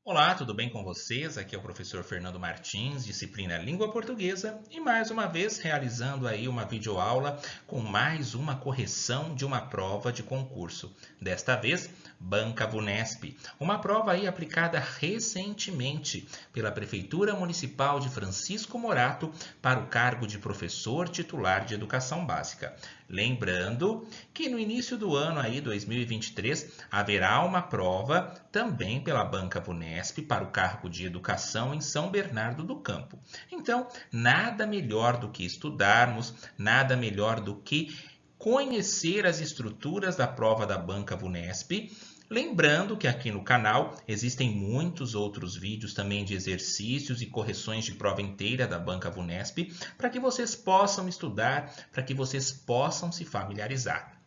Olá, tudo bem com vocês? Aqui é o professor Fernando Martins, disciplina Língua Portuguesa, e mais uma vez realizando aí uma videoaula com mais uma correção de uma prova de concurso. Desta vez, Banca Vunesp, uma prova aí aplicada recentemente pela Prefeitura Municipal de Francisco Morato para o cargo de professor titular de Educação Básica. Lembrando que no início do ano aí, 2023, haverá uma prova também pela Banca Vunesp para o cargo de Educação em São Bernardo do Campo. Então, nada melhor do que estudarmos, nada melhor do que conhecer as estruturas da prova da Banca Vunesp. Lembrando que aqui no canal existem muitos outros vídeos também de exercícios e correções de prova inteira da Banca Vunesp, para que vocês possam estudar, para que vocês possam se familiarizar.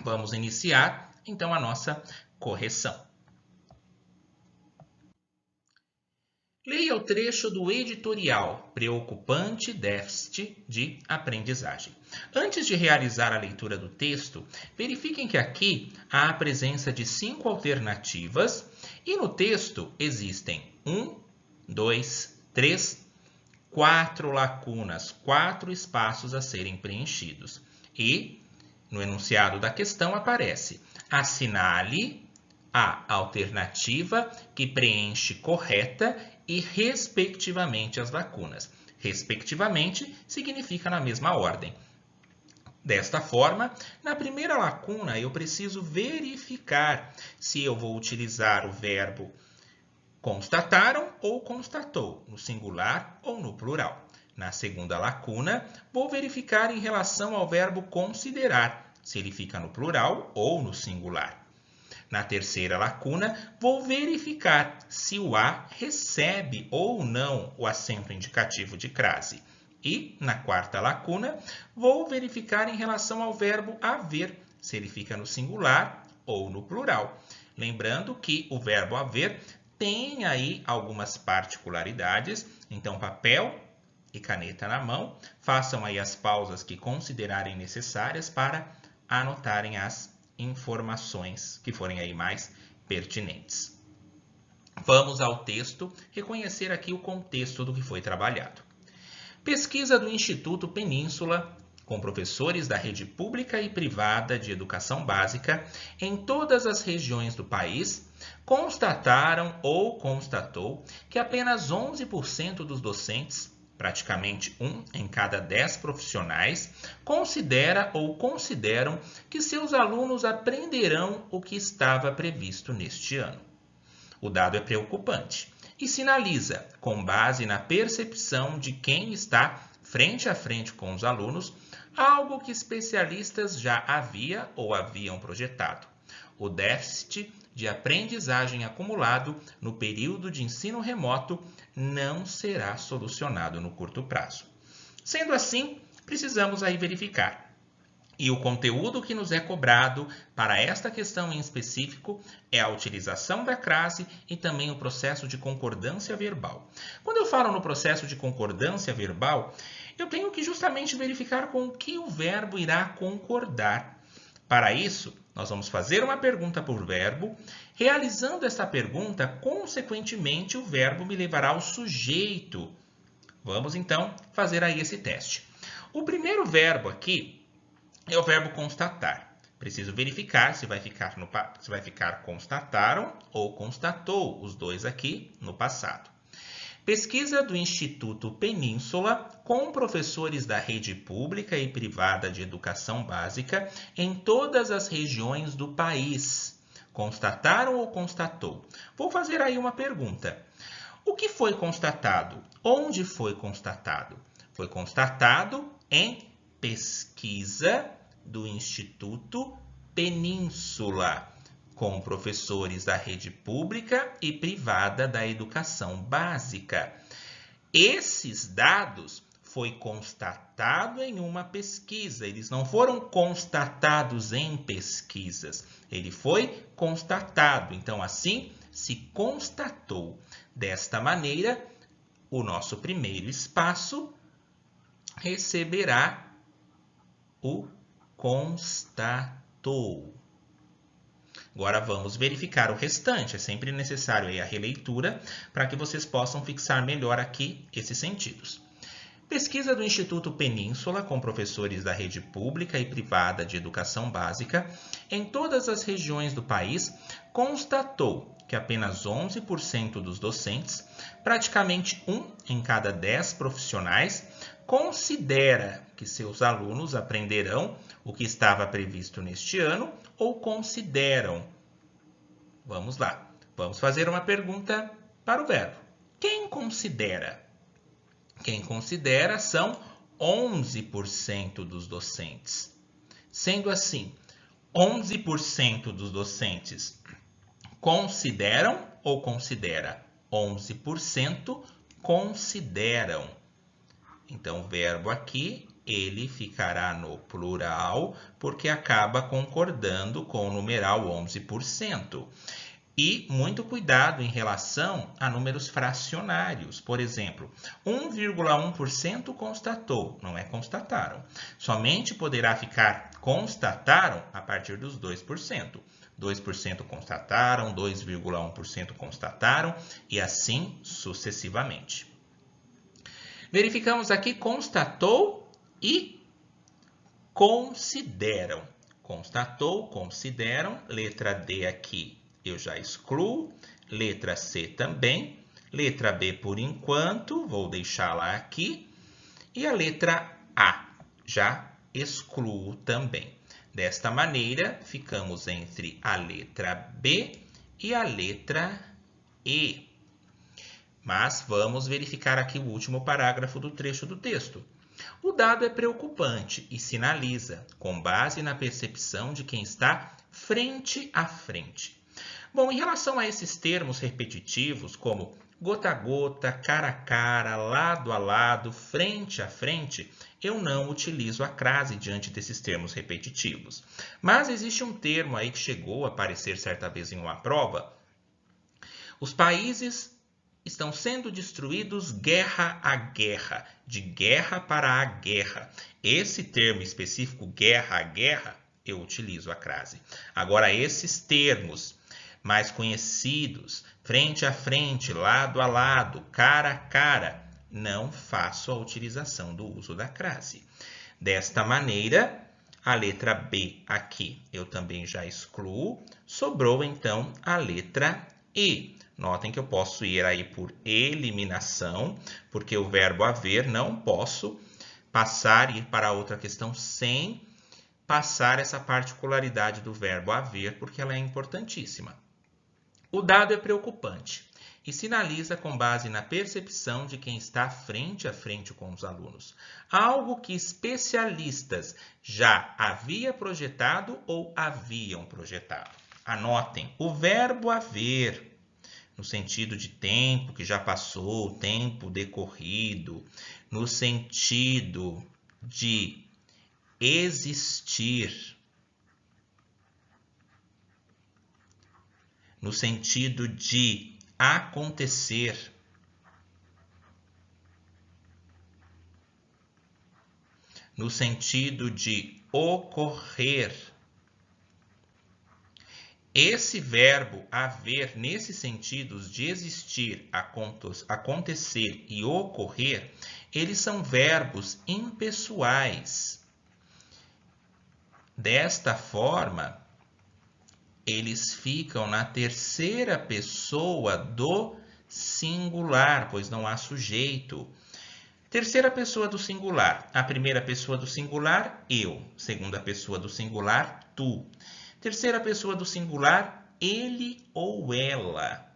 Vamos iniciar então a nossa correção. Leia o trecho do editorial Preocupante Déficit de Aprendizagem. Antes de realizar a leitura do texto, verifiquem que aqui há a presença de 5 alternativas e no texto existem 1, 2, 3, 4 lacunas, 4 espaços a serem preenchidos. E no enunciado da questão aparece: assinale a alternativa que preenche correta e respectivamente as lacunas. Respectivamente significa na mesma ordem. Desta forma, na primeira lacuna eu preciso verificar se eu vou utilizar o verbo constataram ou constatou, no singular ou no plural. Na segunda lacuna, vou verificar em relação ao verbo considerar, se ele fica no plural ou no singular. Na terceira lacuna, vou verificar se o a recebe ou não o acento indicativo de crase. E, na quarta lacuna, vou verificar em relação ao verbo haver, se ele fica no singular ou no plural. Lembrando que o verbo haver tem aí algumas particularidades, então papel e caneta na mão, façam aí as pausas que considerarem necessárias para anotarem as informações que forem aí mais pertinentes. Vamos ao texto, reconhecer aqui o contexto do que foi trabalhado. Pesquisa do Instituto Península, com professores da rede pública e privada de educação básica em todas as regiões do país, constataram ou constatou que apenas 11% dos docentes, praticamente 1 em cada 10 profissionais, considera ou consideram que seus alunos aprenderão o que estava previsto neste ano. O dado é preocupante e sinaliza, com base na percepção de quem está frente a frente com os alunos, algo que especialistas já haviam projetado: o déficit de aprendizagem acumulado no período de ensino remoto não será solucionado no curto prazo. Sendo assim, precisamos aí verificar. E o conteúdo que nos é cobrado para esta questão em específico é a utilização da crase e também o processo de concordância verbal. Quando eu falo no processo de concordância verbal, eu tenho que justamente verificar com o que o verbo irá concordar. Para isso, nós vamos fazer uma pergunta por verbo. Realizando esta pergunta, consequentemente, o verbo me levará ao sujeito. Vamos então fazer aí esse teste. O primeiro verbo aqui é o verbo constatar. Preciso verificar se vai ficar constataram ou constatou, os dois aqui no passado. Pesquisa do Instituto Península com professores da rede pública e privada de educação básica em todas as regiões do país. Constataram ou constatou? Vou fazer aí uma pergunta. O que foi constatado? Onde foi constatado? Foi constatado em pesquisa do Instituto Península, com professores da rede pública e privada da educação básica. Esses dados foi constatado em uma pesquisa, eles não foram constatados em pesquisas, ele foi constatado, então assim se constatou. Desta maneira, o nosso primeiro espaço receberá o constatou. Agora vamos verificar o restante. É sempre necessário aí a releitura para que vocês possam fixar melhor aqui esses sentidos. Pesquisa do Instituto Península com professores da rede pública e privada de educação básica em todas as regiões do país constatou que apenas 11% dos docentes, praticamente 1 em cada 10 profissionais, considera que seus alunos aprenderão o que estava previsto neste ano ou consideram. Vamos lá, vamos fazer uma pergunta para o verbo. Quem considera? Quem considera são 11% dos docentes. Sendo assim, 11% dos docentes consideram ou considera? 11% consideram. Então, o verbo aqui, ele ficará no plural, porque acaba concordando com o numeral 11%. E muito cuidado em relação a números fracionários. Por exemplo, 1,1% constatou, não é constataram. Somente poderá ficar constataram a partir dos 2%. 2% constataram, 2,1% constataram e assim sucessivamente. Verificamos aqui constatou e consideram. Constatou, consideram, letra D aqui eu já excluo, letra C também, letra B por enquanto, vou deixá-la aqui, e a letra A já excluo também. Desta maneira, ficamos entre a letra B e a letra E. Mas vamos verificar aqui o último parágrafo do trecho do texto. O dado é preocupante e sinaliza, com base na percepção de quem está frente a frente. Bom, em relação a esses termos repetitivos, como gota a gota, cara a cara, lado a lado, frente a frente, eu não utilizo a crase diante desses termos repetitivos. Mas existe um termo aí que chegou a aparecer certa vez em uma prova. Os países estão sendo destruídos guerra a guerra, de guerra para a guerra. Esse termo específico, guerra a guerra, eu utilizo a crase. Agora, esses termos mais conhecidos, frente a frente, lado a lado, cara a cara, não faço a utilização do uso da crase. Desta maneira, a letra B aqui eu também já excluo, sobrou então a letra E. Notem que eu posso ir aí por eliminação, porque o verbo haver não posso passar e ir para outra questão sem passar essa particularidade do verbo haver, porque ela é importantíssima. O dado é preocupante e sinaliza com base na percepção de quem está frente a frente com os alunos. Algo que especialistas já haviam projetado ou haviam projetado. Anotem, o verbo haver, no sentido de tempo que já passou, tempo decorrido, no sentido de existir, no sentido de acontecer, no sentido de ocorrer. Esse verbo haver, nesses sentidos de existir, acontecer e ocorrer, eles são verbos impessoais. Desta forma, eles ficam na terceira pessoa do singular, pois não há sujeito. Terceira pessoa do singular. A primeira pessoa do singular, eu. Segunda pessoa do singular, tu. Terceira pessoa do singular, ele ou ela.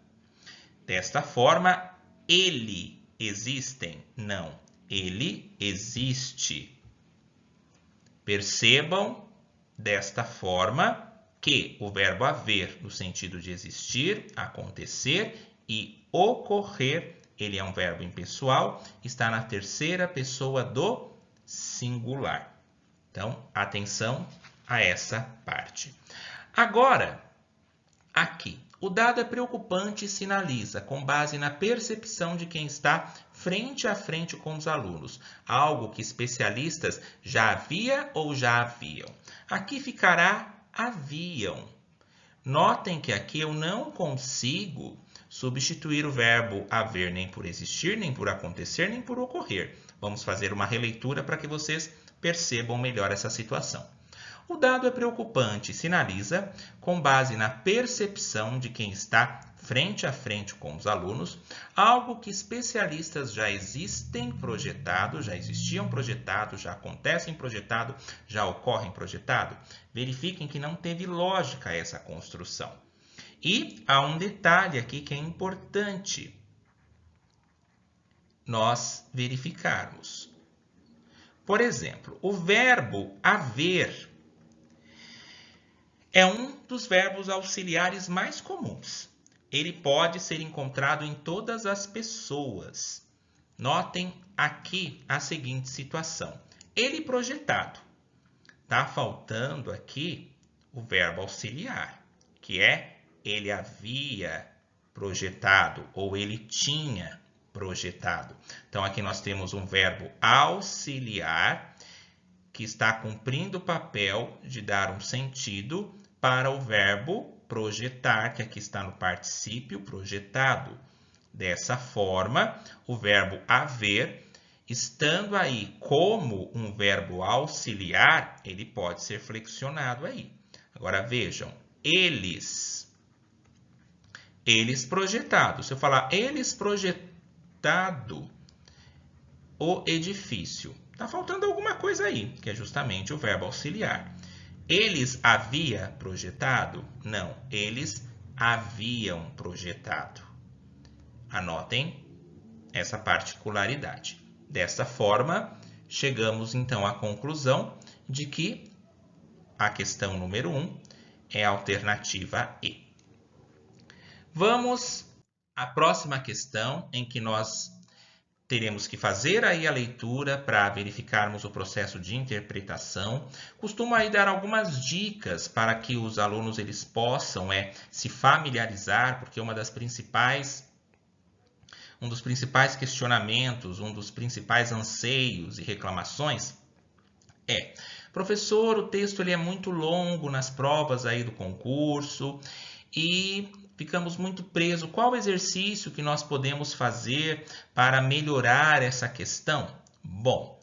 Desta forma, ele existem? Não. Ele existe. Percebam desta forma que o verbo haver, no sentido de existir, acontecer e ocorrer, ele é um verbo impessoal, está na terceira pessoa do singular. Então, atenção a essa parte. Agora, aqui, o dado é preocupante e sinaliza, com base na percepção de quem está frente a frente com os alunos, algo que especialistas já havia ou já haviam. Aqui ficará haviam. Notem que aqui eu não consigo substituir o verbo haver nem por existir, nem por acontecer, nem por ocorrer. Vamos fazer uma releitura para que vocês percebam melhor essa situação. O dado é preocupante, sinaliza, com base na percepção de quem está frente a frente com os alunos, algo que especialistas já existiam projetado, já acontecem projetado, já ocorrem projetado. Verifiquem que não teve lógica essa construção. E há um detalhe aqui que é importante nós verificarmos. Por exemplo, o verbo haver é um dos verbos auxiliares mais comuns. Ele pode ser encontrado em todas as pessoas. Notem aqui a seguinte situação. Ele projetado. Está faltando aqui o verbo auxiliar, que é ele havia projetado ou ele tinha projetado. Então, aqui nós temos um verbo auxiliar que está cumprindo o papel de dar um sentido para o verbo projetar, que aqui está no particípio projetado. Dessa forma, o verbo haver, estando aí como um verbo auxiliar, ele pode ser flexionado aí. Agora vejam, eles projetado. Se eu falar eles projetado o edifício, está faltando alguma coisa aí, que é justamente o verbo auxiliar. Eles havia projetado? Não, eles haviam projetado. Anotem essa particularidade. Dessa forma, chegamos então à conclusão de que a questão número 1 é a alternativa E. Vamos à próxima questão, em que nós teremos que fazer aí a leitura para verificarmos o processo de interpretação. Costumo aí dar algumas dicas para que os alunos eles possam se familiarizar, porque um dos principais questionamentos, um dos principais anseios e reclamações é: professor, o texto ele é muito longo nas provas aí do concurso e ficamos muito presos. Qual exercício que nós podemos fazer para melhorar essa questão? Bom,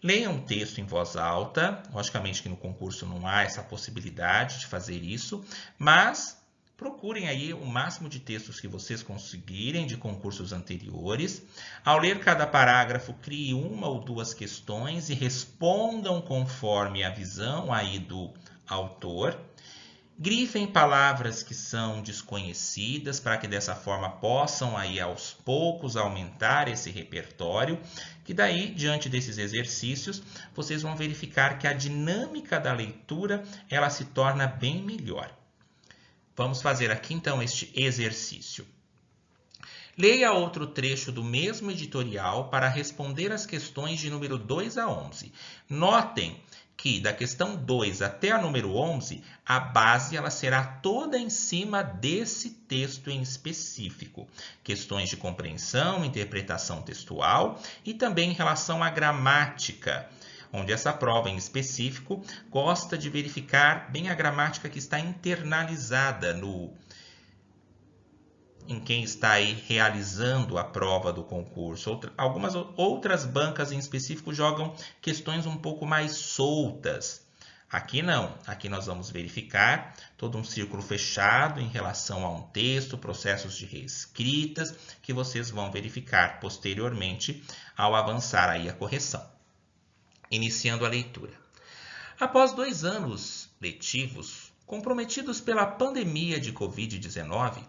leiam um texto em voz alta. Logicamente que no concurso não há essa possibilidade de fazer isso, mas procurem aí o máximo de textos que vocês conseguirem de concursos anteriores. Ao ler cada parágrafo, crie uma ou duas questões e respondam conforme a visão aí do autor. Grifem palavras que são desconhecidas para que dessa forma possam aí aos poucos aumentar esse repertório, que daí, diante desses exercícios, vocês vão verificar que a dinâmica da leitura ela se torna bem melhor. Vamos fazer aqui então este exercício. Leia outro trecho do mesmo editorial para responder as questões de número 2 a 11. Notem que da questão 2 até a número 11, a base ela será toda em cima desse texto em específico. Questões de compreensão, interpretação textual e também em relação à gramática, onde essa prova em específico gosta de verificar bem a gramática que está internalizada em quem está aí realizando a prova do concurso. Algumas outras bancas em específico jogam questões um pouco mais soltas. Aqui não. Aqui nós vamos verificar todo um círculo fechado em relação a um texto, processos de reescritas, que vocês vão verificar posteriormente ao avançar aí a correção. Iniciando a leitura. Após 2 anos letivos comprometidos pela pandemia de Covid-19,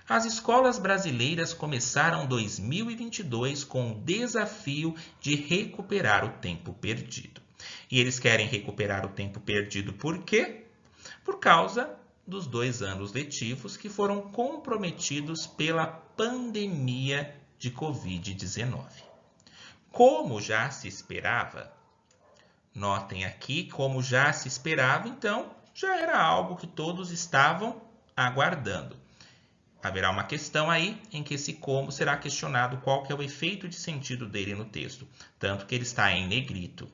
as escolas brasileiras começaram 2022 com o desafio de recuperar o tempo perdido. E eles querem recuperar o tempo perdido por quê? Por causa dos 2 anos letivos que foram comprometidos pela pandemia de Covid-19. Como já se esperava, notem aqui, como já se esperava, então já era algo que todos estavam aguardando. Haverá uma questão aí em que esse como será questionado qual que é o efeito de sentido dele no texto, tanto que ele está em negrito.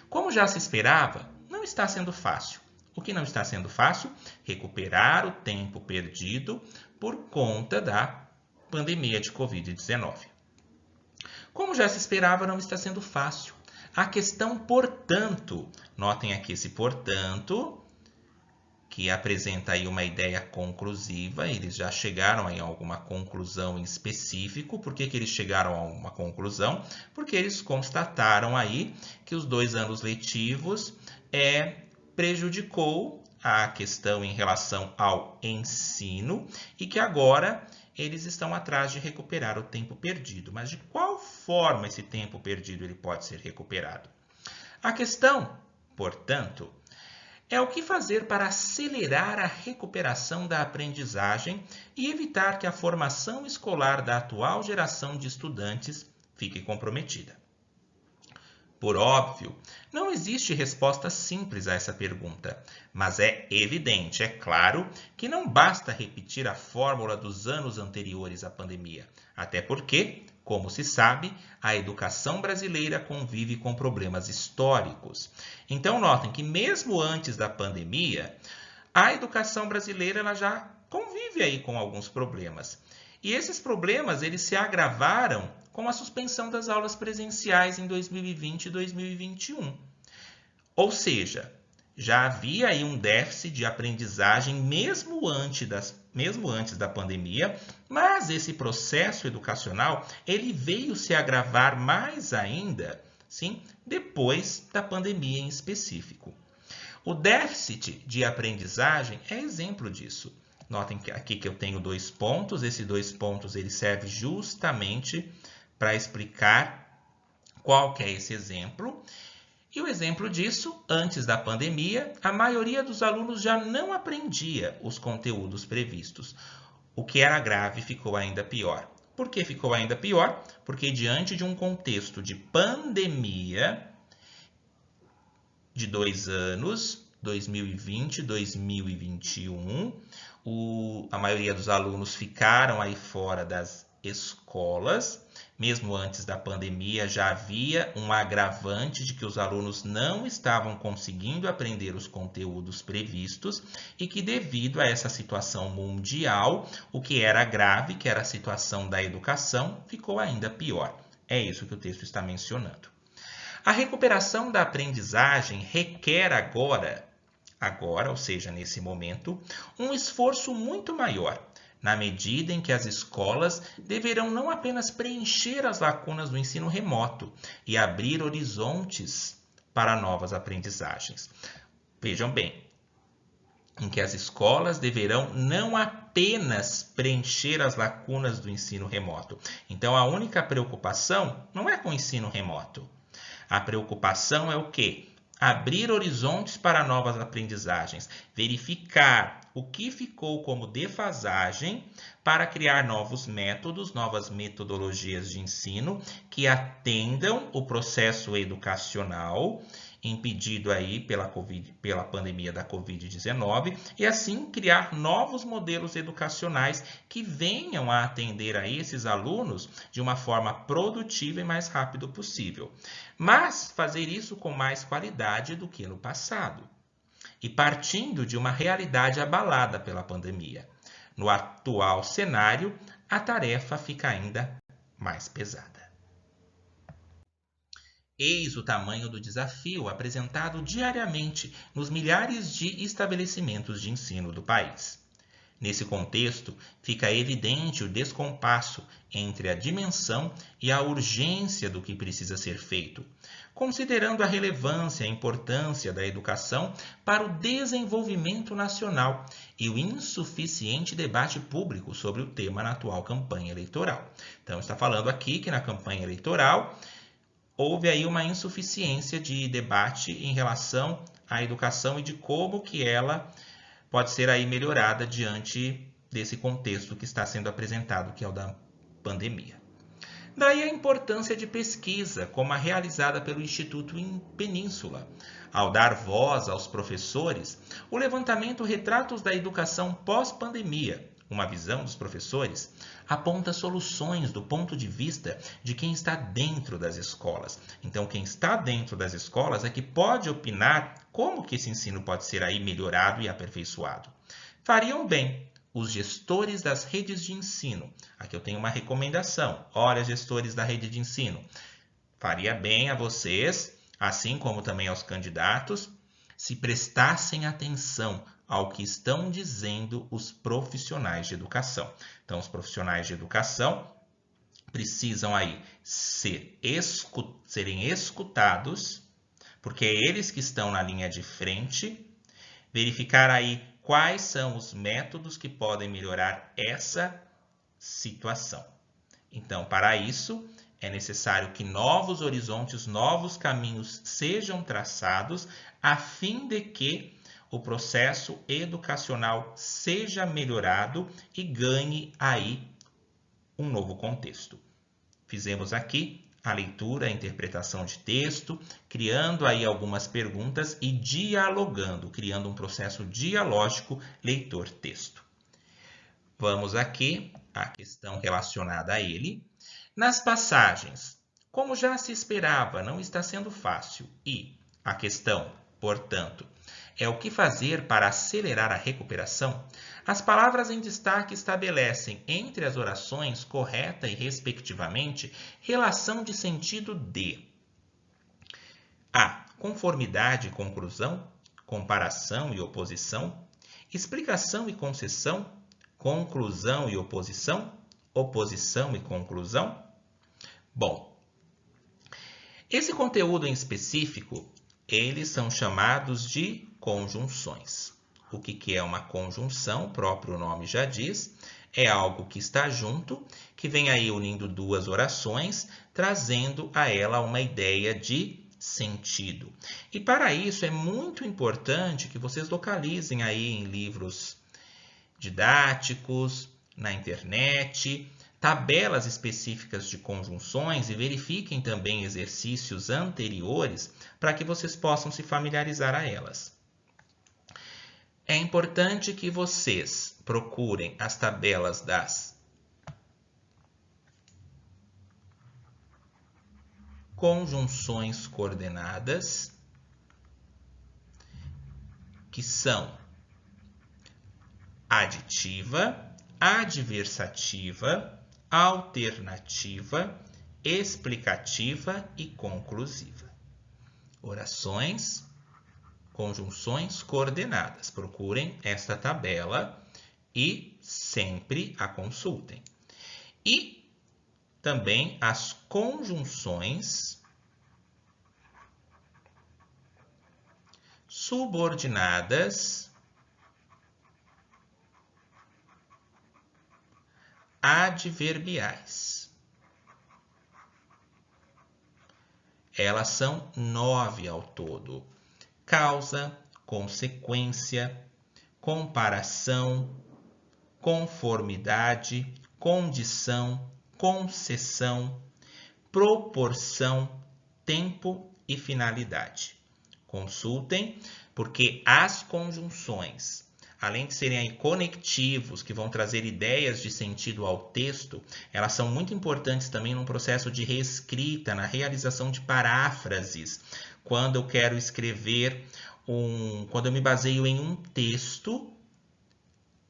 Como já se esperava, não está sendo fácil. O que não está sendo fácil? Recuperar o tempo perdido por conta da pandemia de Covid-19. Como já se esperava, não está sendo fácil. A questão, portanto, notem aqui esse portanto, que apresenta aí uma ideia conclusiva, eles já chegaram aí a alguma conclusão em específico. Por que eles chegaram a uma conclusão? Porque eles constataram aí que os 2 anos letivos prejudicou a questão em relação ao ensino e que agora eles estão atrás de recuperar o tempo perdido. Mas de qual forma esse tempo perdido ele pode ser recuperado? A questão, portanto, é o que fazer para acelerar a recuperação da aprendizagem e evitar que a formação escolar da atual geração de estudantes fique comprometida. Por óbvio, não existe resposta simples a essa pergunta, mas é evidente, é claro, que não basta repetir a fórmula dos anos anteriores à pandemia, até porque, como se sabe, a educação brasileira convive com problemas históricos. Então, notem que mesmo antes da pandemia, a educação brasileira ela já convive aí com alguns problemas. E esses problemas eles se agravaram com a suspensão das aulas presenciais em 2020 e 2021. Ou seja, já havia aí um déficit de aprendizagem mesmo antes da pandemia, mas esse processo educacional ele veio se agravar mais ainda, sim, depois da pandemia em específico. O déficit de aprendizagem é exemplo disso. Notem que aqui que eu tenho 2 pontos, esses 2 pontos ele serve justamente para explicar qual que é esse exemplo. E o exemplo disso, antes da pandemia, a maioria dos alunos já não aprendia os conteúdos previstos. O que era grave ficou ainda pior. Por que ficou ainda pior? Porque diante de um contexto de pandemia de 2 anos, 2020 e 2021, a maioria dos alunos ficaram aí fora das escolas. Mesmo antes da pandemia, já havia um agravante de que os alunos não estavam conseguindo aprender os conteúdos previstos e que, devido a essa situação mundial, o que era grave, que era a situação da educação, ficou ainda pior. É isso que o texto está mencionando. A recuperação da aprendizagem requer agora, ou seja, nesse momento, um esforço muito maior, na medida em que as escolas deverão não apenas preencher as lacunas do ensino remoto e abrir horizontes para novas aprendizagens. Vejam bem, em que as escolas deverão não apenas preencher as lacunas do ensino remoto. Então, a única preocupação não é com o ensino remoto. A preocupação é o quê? Abrir horizontes para novas aprendizagens, verificar o que ficou como defasagem para criar novos métodos, novas metodologias de ensino que atendam o processo educacional impedido aí pela pandemia da Covid-19 e assim criar novos modelos educacionais que venham a atender a esses alunos de uma forma produtiva e mais rápido possível. Mas fazer isso com mais qualidade do que no passado e partindo de uma realidade abalada pela pandemia. No atual cenário, a tarefa fica ainda mais pesada. Eis o tamanho do desafio apresentado diariamente nos milhares de estabelecimentos de ensino do país. Nesse contexto, fica evidente o descompasso entre a dimensão e a urgência do que precisa ser feito, considerando a relevância e a importância da educação para o desenvolvimento nacional e o insuficiente debate público sobre o tema na atual campanha eleitoral. Então, está falando aqui que na campanha eleitoral houve aí uma insuficiência de debate em relação à educação e de como que ela pode ser aí melhorada diante desse contexto que está sendo apresentado, que é o da pandemia. Daí a importância de pesquisa, como a realizada pelo Instituto Península. Ao dar voz aos professores, o levantamento Retratos da Educação pós-pandemia, uma visão dos professores, aponta soluções do ponto de vista de quem está dentro das escolas. Então, quem está dentro das escolas é que pode opinar como que esse ensino pode ser aí melhorado e aperfeiçoado. Fariam bem os gestores das redes de ensino. Aqui eu tenho uma recomendação. Olha, gestores da rede de ensino. Faria bem a vocês, assim como também aos candidatos, se prestassem atenção ao que estão dizendo os profissionais de educação. Então, os profissionais de educação precisam aí serem escutados, porque é eles que estão na linha de frente, verificar aí quais são os métodos que podem melhorar essa situação. Então, para isso, é necessário que novos horizontes, novos caminhos sejam traçados, a fim de que o processo educacional seja melhorado e ganhe aí um novo contexto. Fizemos aqui a leitura, a interpretação de texto, criando aí algumas perguntas e dialogando, criando um processo dialógico leitor-texto. Vamos aqui à questão relacionada a ele. Nas passagens, como já se esperava, não está sendo fácil. E a questão, portanto, é o que fazer para acelerar a recuperação? As palavras em destaque estabelecem, entre as orações, correta e respectivamente, relação de sentido de a. Conformidade e conclusão, comparação e oposição, explicação e concessão, conclusão e oposição, oposição e conclusão. Bom, esse conteúdo em específico, eles são chamados de conjunções. O que é uma conjunção? O próprio nome já diz. É algo que está junto, que vem aí unindo duas orações, trazendo a ela uma ideia de sentido. E para isso é muito importante que vocês localizem aí em livros didáticos, na internet, tabelas específicas de conjunções e verifiquem também exercícios anteriores para que vocês possam se familiarizar a elas. É importante que vocês procurem as tabelas das conjunções coordenadas, que são aditiva, adversativa, alternativa, explicativa e conclusiva. Orações, conjunções coordenadas. Procurem esta tabela e sempre a consultem. E também as conjunções subordinadas adverbiais. Elas são 9 ao todo. Causa, consequência, comparação, conformidade, condição, concessão, proporção, tempo e finalidade. Consultem, porque as conjunções, além de serem aí conectivos, que vão trazer ideias de sentido ao texto, elas são muito importantes também no processo de reescrita, na realização de paráfrases. Quando eu quero escrever quando eu me baseio em um texto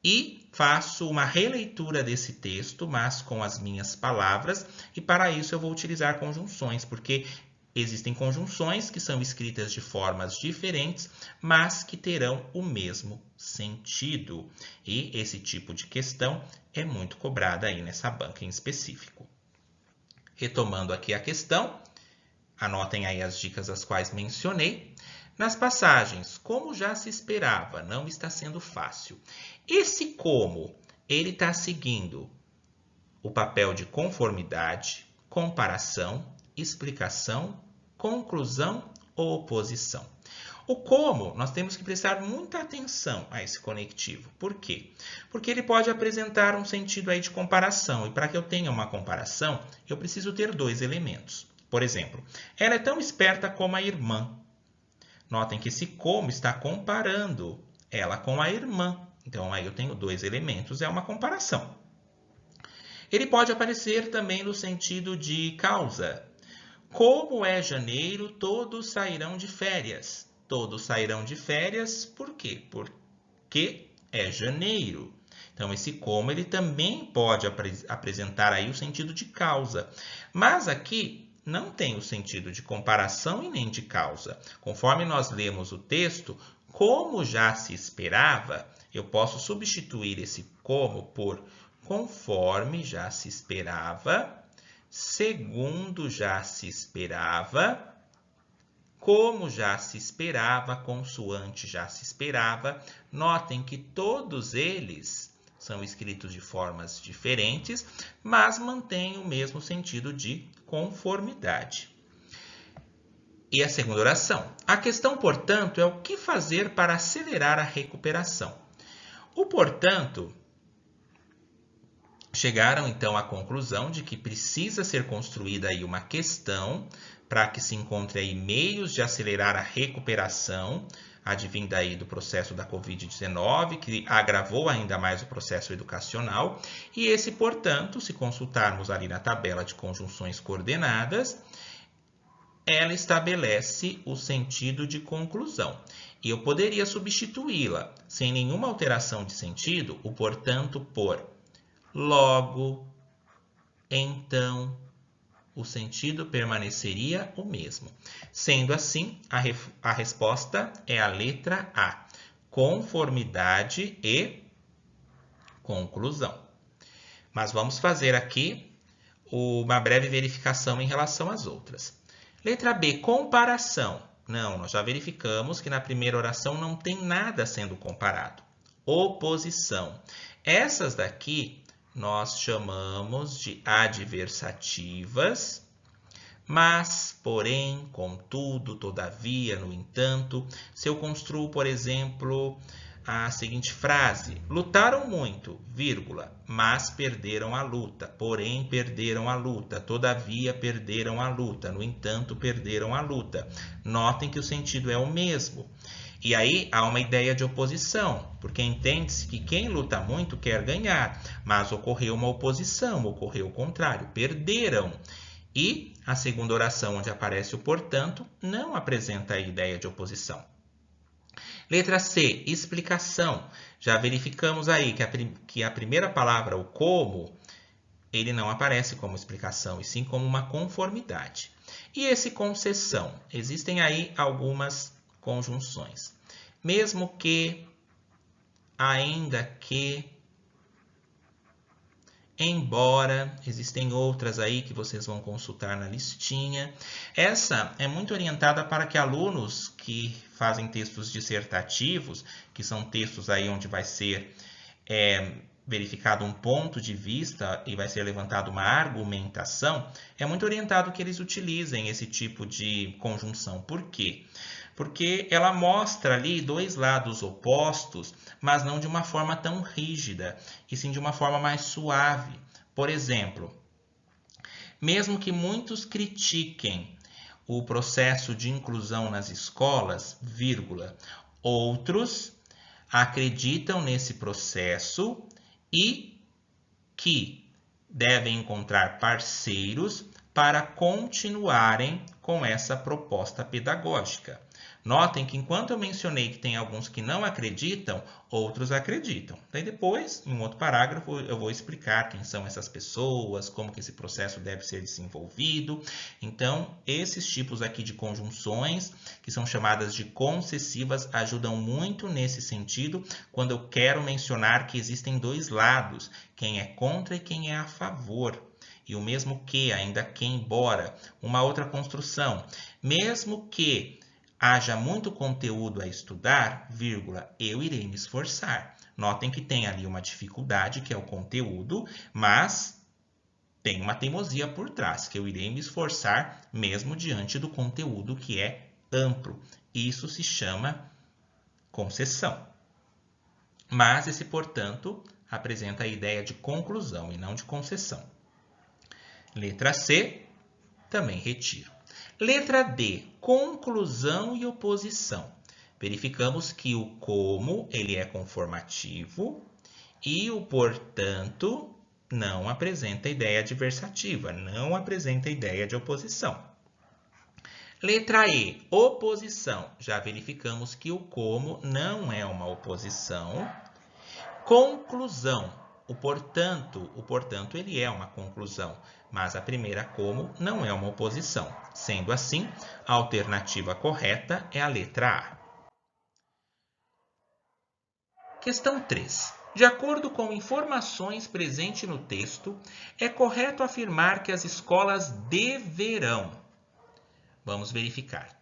e faço uma releitura desse texto, mas com as minhas palavras, e para isso eu vou utilizar conjunções, porque existem conjunções que são escritas de formas diferentes, mas que terão o mesmo sentido. E esse tipo de questão é muito cobrada aí nessa banca em específico. Retomando aqui a questão, anotem aí as dicas as quais mencionei. Nas passagens, como já se esperava, não está sendo fácil. Esse como, ele está seguindo o papel de conformidade, comparação, explicação, conclusão ou oposição. O como, nós temos que prestar muita atenção a esse conectivo. Por quê? Porque ele pode apresentar um sentido aí de comparação. E para que eu tenha uma comparação, eu preciso ter dois elementos. Por exemplo, ela é tão esperta como a irmã. Notem que esse como está comparando ela com a irmã. Então, aí eu tenho dois elementos, é uma comparação. Ele pode aparecer também no sentido de causa. Como é janeiro, todos sairão de férias. Todos sairão de férias, por quê? Porque é janeiro. Então, esse como ele também pode apresentar aí o sentido de causa. Mas aqui não tem o sentido de comparação e nem de causa. Conforme nós lemos o texto, como já se esperava, eu posso substituir esse como por conforme já se esperava, segundo já se esperava, como já se esperava, consoante já se esperava. Notem que todos eles são escritos de formas diferentes, mas mantêm o mesmo sentido de conformidade. E a segunda oração. A questão, portanto, é o que fazer para acelerar a recuperação. O portanto chegaram então à conclusão de que precisa ser construída aí uma questão para que se encontre aí meios de acelerar a recuperação, advinda aí do processo da Covid-19, que agravou ainda mais o processo educacional. E esse, portanto, se consultarmos ali na tabela de conjunções coordenadas, ela estabelece o sentido de conclusão. E eu poderia substituí-la, sem nenhuma alteração de sentido, o portanto por logo, então, o sentido permaneceria o mesmo. Sendo assim, a resposta é a letra A, conformidade e conclusão. Mas vamos fazer aqui uma breve verificação em relação às outras. Letra B, comparação. Não, nós já verificamos que na primeira oração não tem nada sendo comparado. Oposição. Essas daqui nós chamamos de adversativas, mas, porém, contudo, todavia, no entanto. Se eu construo, por exemplo, a seguinte frase: lutaram muito, vírgula, mas perderam a luta, porém perderam a luta, todavia perderam a luta, no entanto perderam a luta. Notem que o sentido é o mesmo. E aí há uma ideia de oposição, porque entende-se que quem luta muito quer ganhar, mas ocorreu uma oposição, ocorreu o contrário, perderam. E a segunda oração, onde aparece o portanto, não apresenta a ideia de oposição. Letra C, explicação. Já verificamos aí que a primeira palavra, o como, ele não aparece como explicação, e sim como uma conformidade. E esse concessão? Existem aí algumas conjunções. Mesmo que, ainda que, embora, existem outras aí que vocês vão consultar na listinha. Essa é muito orientada para que alunos que fazem textos dissertativos, que são textos aí onde vai ser verificado um ponto de vista e vai ser levantada uma argumentação, é muito orientado que eles utilizem esse tipo de conjunção. Por quê? Porque ela mostra ali dois lados opostos, mas não de uma forma tão rígida, e sim de uma forma mais suave. Por exemplo, mesmo que muitos critiquem o processo de inclusão nas escolas, vírgula, outros acreditam nesse processo e que devem encontrar parceiros para continuarem com essa proposta pedagógica. Notem que enquanto eu mencionei que tem alguns que não acreditam, outros acreditam. Daí depois, em um outro parágrafo, eu vou explicar quem são essas pessoas, como que esse processo deve ser desenvolvido. Então, esses tipos aqui de conjunções, que são chamadas de concessivas, ajudam muito nesse sentido, quando eu quero mencionar que existem dois lados, quem é contra e quem é a favor. E o mesmo que, ainda que, embora, uma outra construção, mesmo que haja muito conteúdo a estudar, vírgula, eu irei me esforçar. Notem que tem ali uma dificuldade, que é o conteúdo, mas tem uma teimosia por trás, que eu irei me esforçar mesmo diante do conteúdo que é amplo. Isso se chama concessão. Mas esse, portanto, apresenta a ideia de conclusão e não de concessão. Letra C, também retiro. Letra D, conclusão e oposição. verificamos que o como ele é conformativo e o portanto não apresenta ideia adversativa, não apresenta ideia de oposição. Letra E, oposição. Já verificamos que o como não é uma oposição. Conclusão. O portanto, ele é uma conclusão, mas a primeira como não é uma oposição. Sendo assim, a alternativa correta é a letra A. Questão 3. De acordo com informações presentes no texto, é correto afirmar que as escolas deverão. Vamos verificar.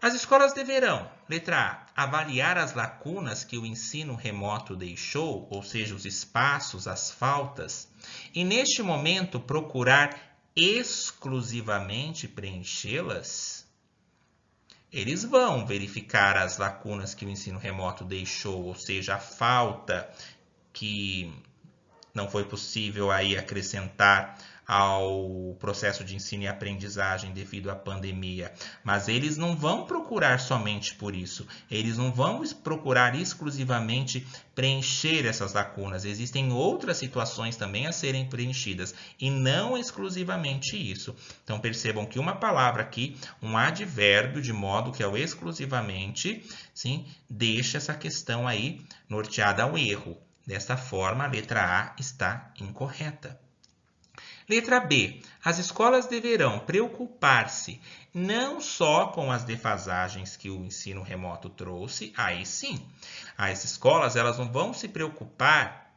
As escolas deverão, letra A, avaliar as lacunas que o ensino remoto deixou, ou seja, os espaços, as faltas, e neste momento procurar exclusivamente preenchê-las? Eles vão verificar as lacunas que o ensino remoto deixou, ou seja, a falta que não foi possível aí acrescentar ao processo de ensino e aprendizagem devido à pandemia. Mas eles não vão procurar somente por isso. Eles não vão procurar exclusivamente preencher essas lacunas. Existem outras situações também a serem preenchidas e não exclusivamente isso. Então percebam que uma palavra aqui, um advérbio de modo que é o exclusivamente, sim, deixa essa questão aí norteada ao erro. Desta forma, a letra A está incorreta. Letra B. As escolas deverão preocupar-se não só com as defasagens que o ensino remoto trouxe, aí sim. As escolas elas não vão se preocupar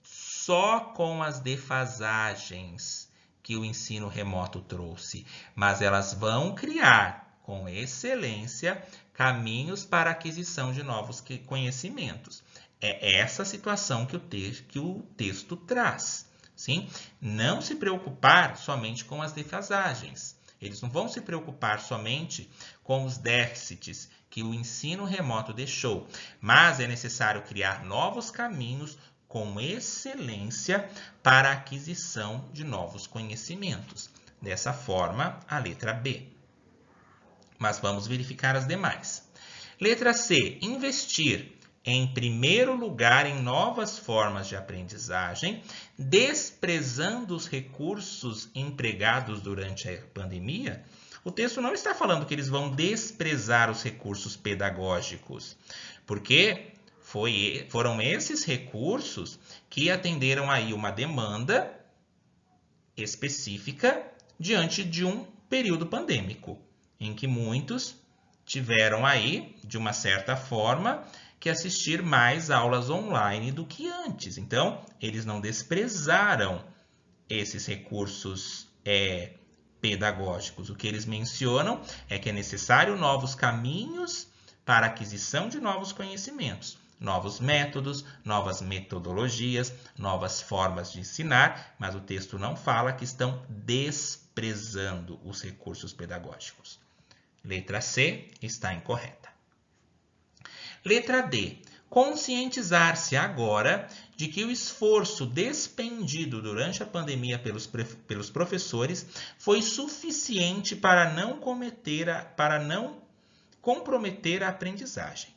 só com as defasagens que o ensino remoto trouxe, mas elas vão criar com excelência caminhos para a aquisição de novos conhecimentos. É essa situação que o texto traz. Sim? Não se preocupar somente com as defasagens. Eles não vão se preocupar somente com os déficits que o ensino remoto deixou, mas é necessário criar novos caminhos com excelência para a aquisição de novos conhecimentos. Dessa forma, a letra B. Mas vamos verificar as demais. Letra C. Investir. Em primeiro lugar, em novas formas de aprendizagem, desprezando os recursos empregados durante a pandemia. O texto não está falando que eles vão desprezar os recursos pedagógicos, porque foram esses recursos que atenderam aí uma demanda específica diante de um período pandêmico, em que muitos tiveram aí, de uma certa forma, que assistir mais aulas online do que antes. Então, eles não desprezaram esses recursos pedagógicos. O que eles mencionam é que é necessário novos caminhos para a aquisição de novos conhecimentos, novos métodos, novas metodologias, novas formas de ensinar, mas o texto não fala que estão desprezando os recursos pedagógicos. Letra C está incorreta. Letra D. Conscientizar-se agora de que o esforço despendido durante a pandemia pelos professores foi suficiente para não comprometer a aprendizagem.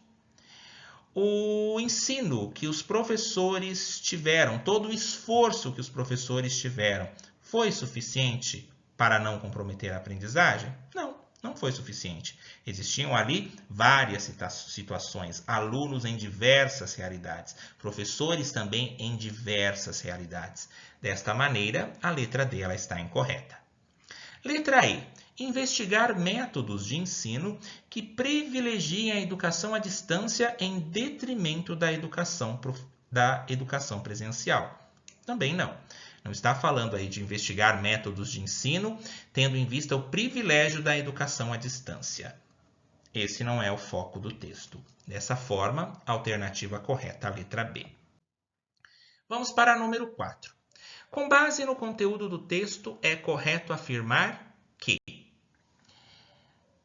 O ensino que os professores tiveram, todo o esforço que os professores tiveram, foi suficiente para não comprometer a aprendizagem? Não. Não foi suficiente. Existiam ali várias situações, alunos em diversas realidades, professores também em diversas realidades. Desta maneira, a letra D ela está incorreta. Letra E. Investigar métodos de ensino que privilegiem a educação à distância em detrimento da educação presencial. Também não. Não está falando aí de investigar métodos de ensino, tendo em vista o privilégio da educação à distância. Esse não é o foco do texto. Dessa forma, a alternativa correta, a letra B. Vamos para a número 4. Com base no conteúdo do texto, é correto afirmar que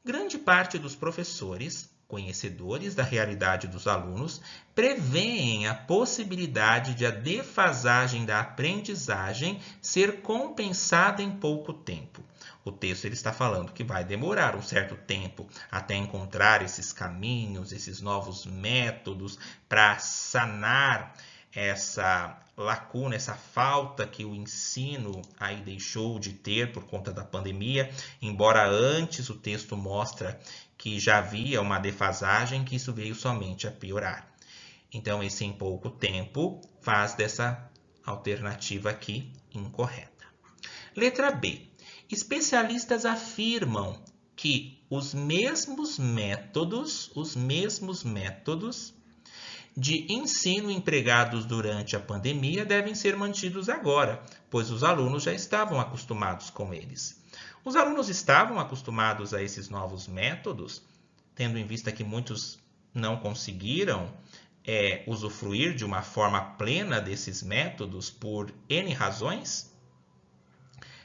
grande parte dos professores conhecedores da realidade dos alunos, preveem a possibilidade de a defasagem da aprendizagem ser compensada em pouco tempo. O texto ele está falando que vai demorar um certo tempo até encontrar esses caminhos, esses novos métodos para sanar essa lacuna, essa falta que o ensino aí deixou de ter por conta da pandemia, embora antes o texto mostra que já havia uma defasagem, que isso veio somente a piorar. Então, esse em pouco tempo faz dessa alternativa aqui incorreta. Letra B. Especialistas afirmam que os mesmos métodos de ensino empregados durante a pandemia devem ser mantidos agora, pois os alunos já estavam acostumados com eles. Os alunos estavam acostumados a esses novos métodos, tendo em vista que muitos não conseguiram usufruir de uma forma plena desses métodos por N razões?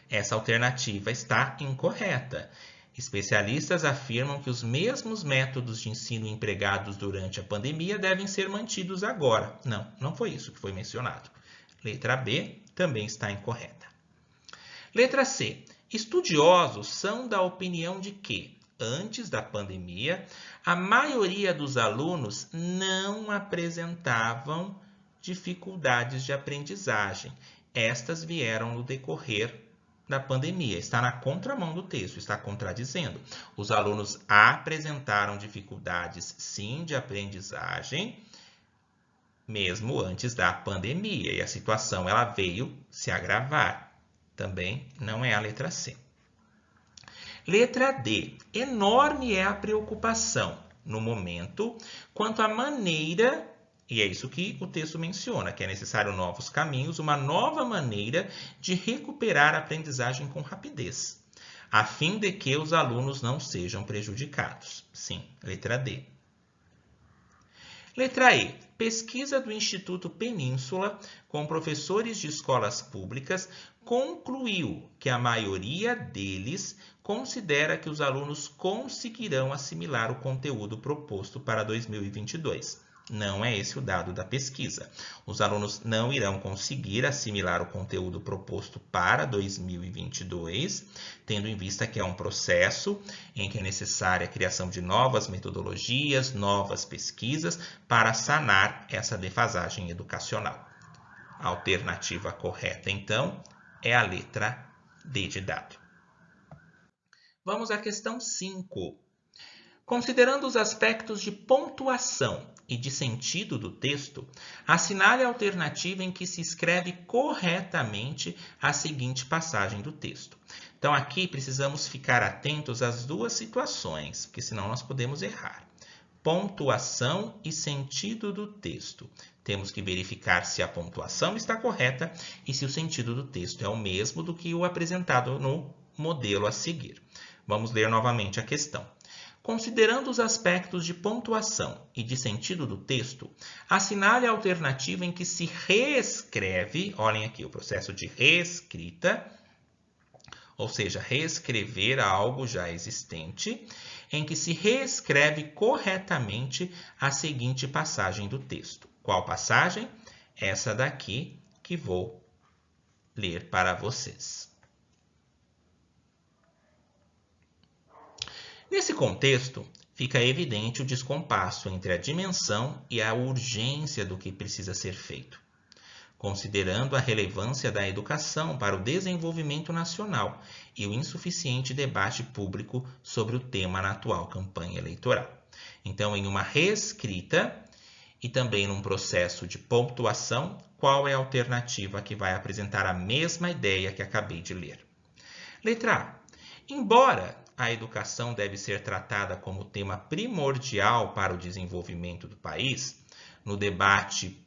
Essa alternativa está incorreta. Especialistas afirmam que os mesmos métodos de ensino empregados durante a pandemia devem ser mantidos agora. Não foi isso que foi mencionado. Letra B também está incorreta. Letra C. Estudiosos são da opinião de que, antes da pandemia, a maioria dos alunos não apresentavam dificuldades de aprendizagem. Estas vieram no decorrer da pandemia. Está na contramão do texto, está contradizendo. Os alunos apresentaram dificuldades, sim, de aprendizagem, mesmo antes da pandemia. E a situação ela veio se agravar. Também não é a letra C. Letra D. Enorme é a preocupação, no momento, quanto à maneira, e é isso que o texto menciona, que é necessário novos caminhos, uma nova maneira de recuperar a aprendizagem com rapidez, a fim de que os alunos não sejam prejudicados. Sim, letra D. Letra E. Pesquisa do Instituto Península com professores de escolas públicas concluiu que a maioria deles considera que os alunos conseguirão assimilar o conteúdo proposto para 2022. Não é esse o dado da pesquisa. Os alunos não irão conseguir assimilar o conteúdo proposto para 2022, tendo em vista que é um processo em que é necessária a criação de novas metodologias, novas pesquisas para sanar essa defasagem educacional. A alternativa correta, então, é a letra D de dado. Vamos à questão 5. Considerando os aspectos de pontuação e de sentido do texto, assinale a alternativa em que se escreve corretamente a seguinte passagem do texto. Então, aqui precisamos ficar atentos às duas situações, porque senão nós podemos errar. Pontuação e sentido do texto. Temos que verificar se a pontuação está correta e se o sentido do texto é o mesmo do que o apresentado no modelo a seguir. Vamos ler novamente a questão. Considerando os aspectos de pontuação e de sentido do texto, assinale a alternativa em que se reescreve, olhem aqui o processo de reescrita, ou seja, reescrever algo já existente, em que se reescreve corretamente a seguinte passagem do texto. Qual passagem? Essa daqui que vou ler para vocês. Nesse contexto, fica evidente o descompasso entre a dimensão e a urgência do que precisa ser feito, considerando a relevância da educação para o desenvolvimento nacional e o insuficiente debate público sobre o tema na atual campanha eleitoral. Então, em uma reescrita e também num processo de pontuação, qual é a alternativa que vai apresentar a mesma ideia que acabei de ler? Letra A. Embora a educação deve ser tratada como tema primordial para o desenvolvimento do país, no debate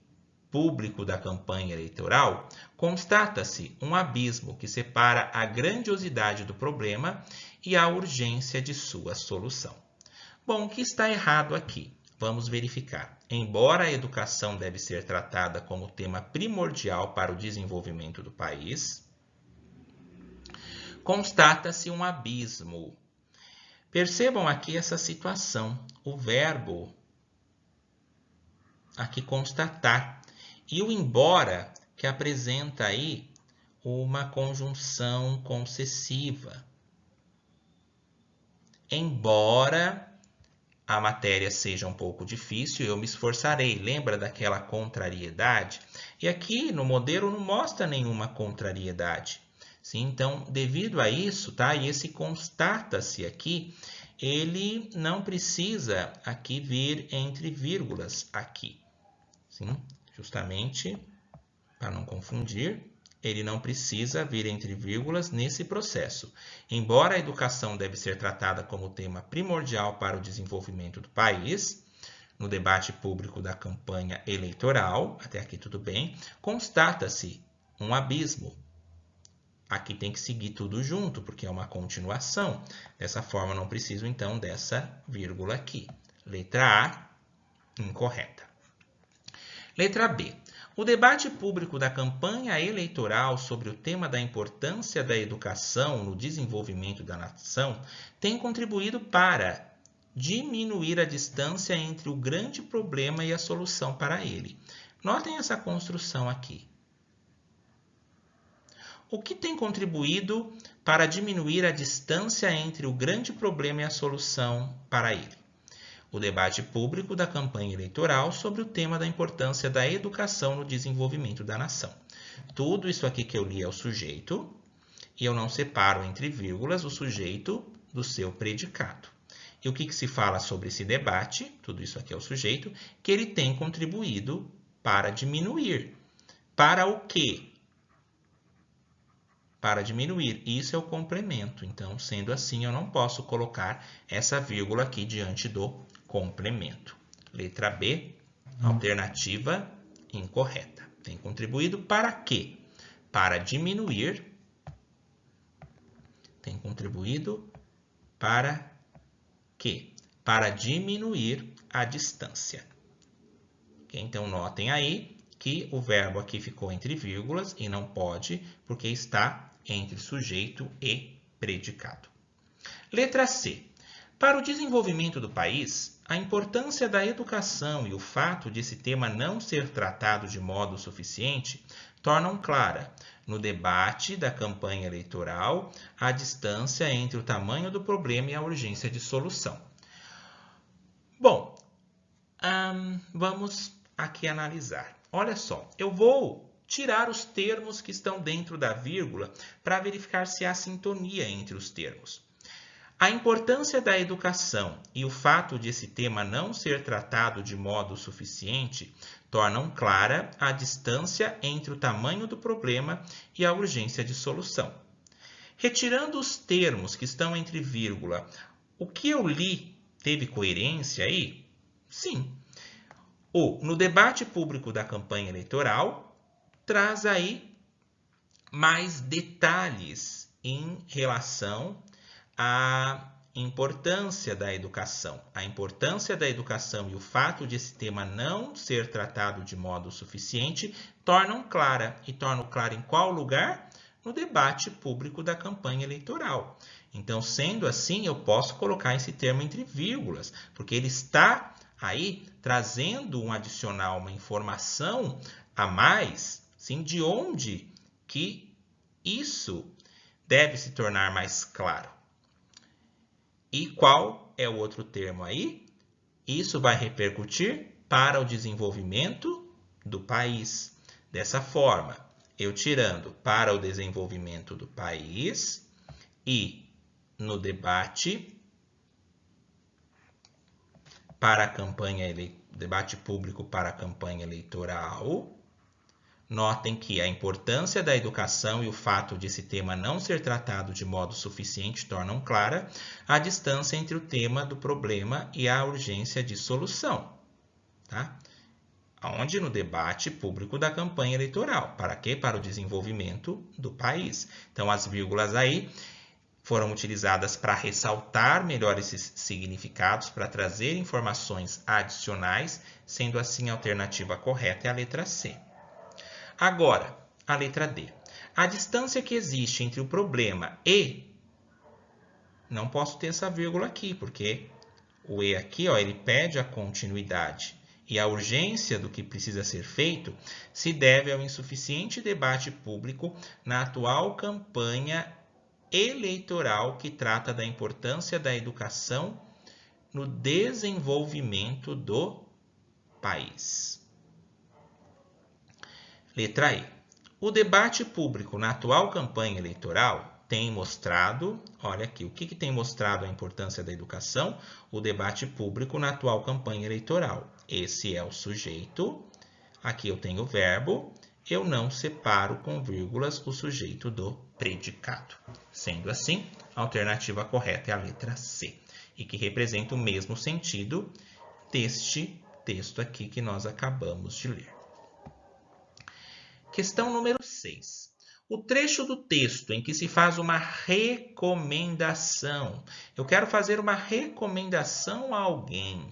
público da campanha eleitoral, constata-se um abismo que separa a grandiosidade do problema e a urgência de sua solução. Bom, o que está errado aqui? Vamos verificar. Embora a educação deve ser tratada como tema primordial para o desenvolvimento do país, constata-se um abismo. Percebam aqui essa situação, o verbo aqui constatar e o embora que apresenta aí uma conjunção concessiva. Embora a matéria seja um pouco difícil, eu me esforçarei. Lembra daquela contrariedade? E aqui no modelo não mostra nenhuma contrariedade. Sim, então, devido a isso, tá? E esse constata-se aqui, ele não precisa aqui vir entre vírgulas aqui. Sim, justamente para não confundir, ele não precisa vir entre vírgulas nesse processo. Embora a educação deve ser tratada como tema primordial para o desenvolvimento do país, no debate público da campanha eleitoral, até aqui tudo bem, constata-se um abismo. Aqui tem que seguir tudo junto, porque é uma continuação. Dessa forma, não preciso, então, dessa vírgula aqui. Letra A, incorreta. Letra B. O debate público da campanha eleitoral sobre o tema da importância da educação no desenvolvimento da nação tem contribuído para diminuir a distância entre o grande problema e a solução para ele. Notem essa construção aqui. O que tem contribuído para diminuir a distância entre o grande problema e a solução para ele? O debate público da campanha eleitoral sobre o tema da importância da educação no desenvolvimento da nação. Tudo isso aqui que eu li é o sujeito, e eu não separo entre vírgulas o sujeito do seu predicado. E o que se fala sobre esse debate? Tudo isso aqui é o sujeito, que ele tem contribuído para diminuir. Para o quê? Para diminuir. Isso é o complemento. Então, sendo assim, eu não posso colocar essa vírgula aqui diante do complemento. Letra B, alternativa incorreta. Tem contribuído para quê? Para diminuir. Tem contribuído para quê? Para diminuir a distância. Okay? Então, notem aí que o verbo aqui ficou entre vírgulas e não pode, porque está entre sujeito e predicado. Letra C. Para o desenvolvimento do país, a importância da educação e o fato de esse tema não ser tratado de modo suficiente tornam clara, no debate da campanha eleitoral, a distância entre o tamanho do problema e a urgência de solução. Bom, vamos aqui analisar. Olha só, eu vou tirar os termos que estão dentro da vírgula para verificar se há sintonia entre os termos. A importância da educação e o fato de esse tema não ser tratado de modo suficiente tornam clara a distância entre o tamanho do problema e a urgência de solução. Retirando os termos que estão entre vírgula, o que eu li teve coerência aí? Sim. No debate público da campanha eleitoral, traz aí mais detalhes em relação à importância da educação. A importância da educação e o fato de esse tema não ser tratado de modo suficiente tornam clara. E tornam clara em qual lugar? No debate público da campanha eleitoral. Então, sendo assim, eu posso colocar esse termo entre vírgulas, porque ele está aí trazendo um adicional, uma informação a mais, sim, de onde que isso deve se tornar mais claro. E qual é o outro termo aí? Isso vai repercutir para o desenvolvimento do país. Dessa forma, eu tirando para o desenvolvimento do país e no debate para a campanha debate público para a campanha eleitoral. Notem que a importância da educação e o fato de esse tema não ser tratado de modo suficiente tornam clara a distância entre o tema do problema e a urgência de solução. Tá? Onde no debate público da campanha eleitoral. Para quê? Para o desenvolvimento do país. Então, as vírgulas aí foram utilizadas para ressaltar melhor esses significados, para trazer informações adicionais, sendo assim a alternativa correta é a letra C. Agora, a letra D. A distância que existe entre o problema e não posso ter essa vírgula aqui, porque o E aqui, ó, ele pede a continuidade. E a urgência do que precisa ser feito se deve ao insuficiente debate público na atual campanha eleitoral que trata da importância da educação no desenvolvimento do país. Letra E. O debate público na atual campanha eleitoral tem mostrado, olha aqui, o que tem mostrado a importância da educação? O debate público na atual campanha eleitoral. Esse é o sujeito, aqui eu tenho o verbo, eu não separo com vírgulas o sujeito do predicado. Sendo assim, a alternativa correta é a letra C, e que representa o mesmo sentido deste texto aqui que nós acabamos de ler. Questão número 6. O trecho do texto em que se faz uma recomendação. Eu quero fazer uma recomendação a alguém.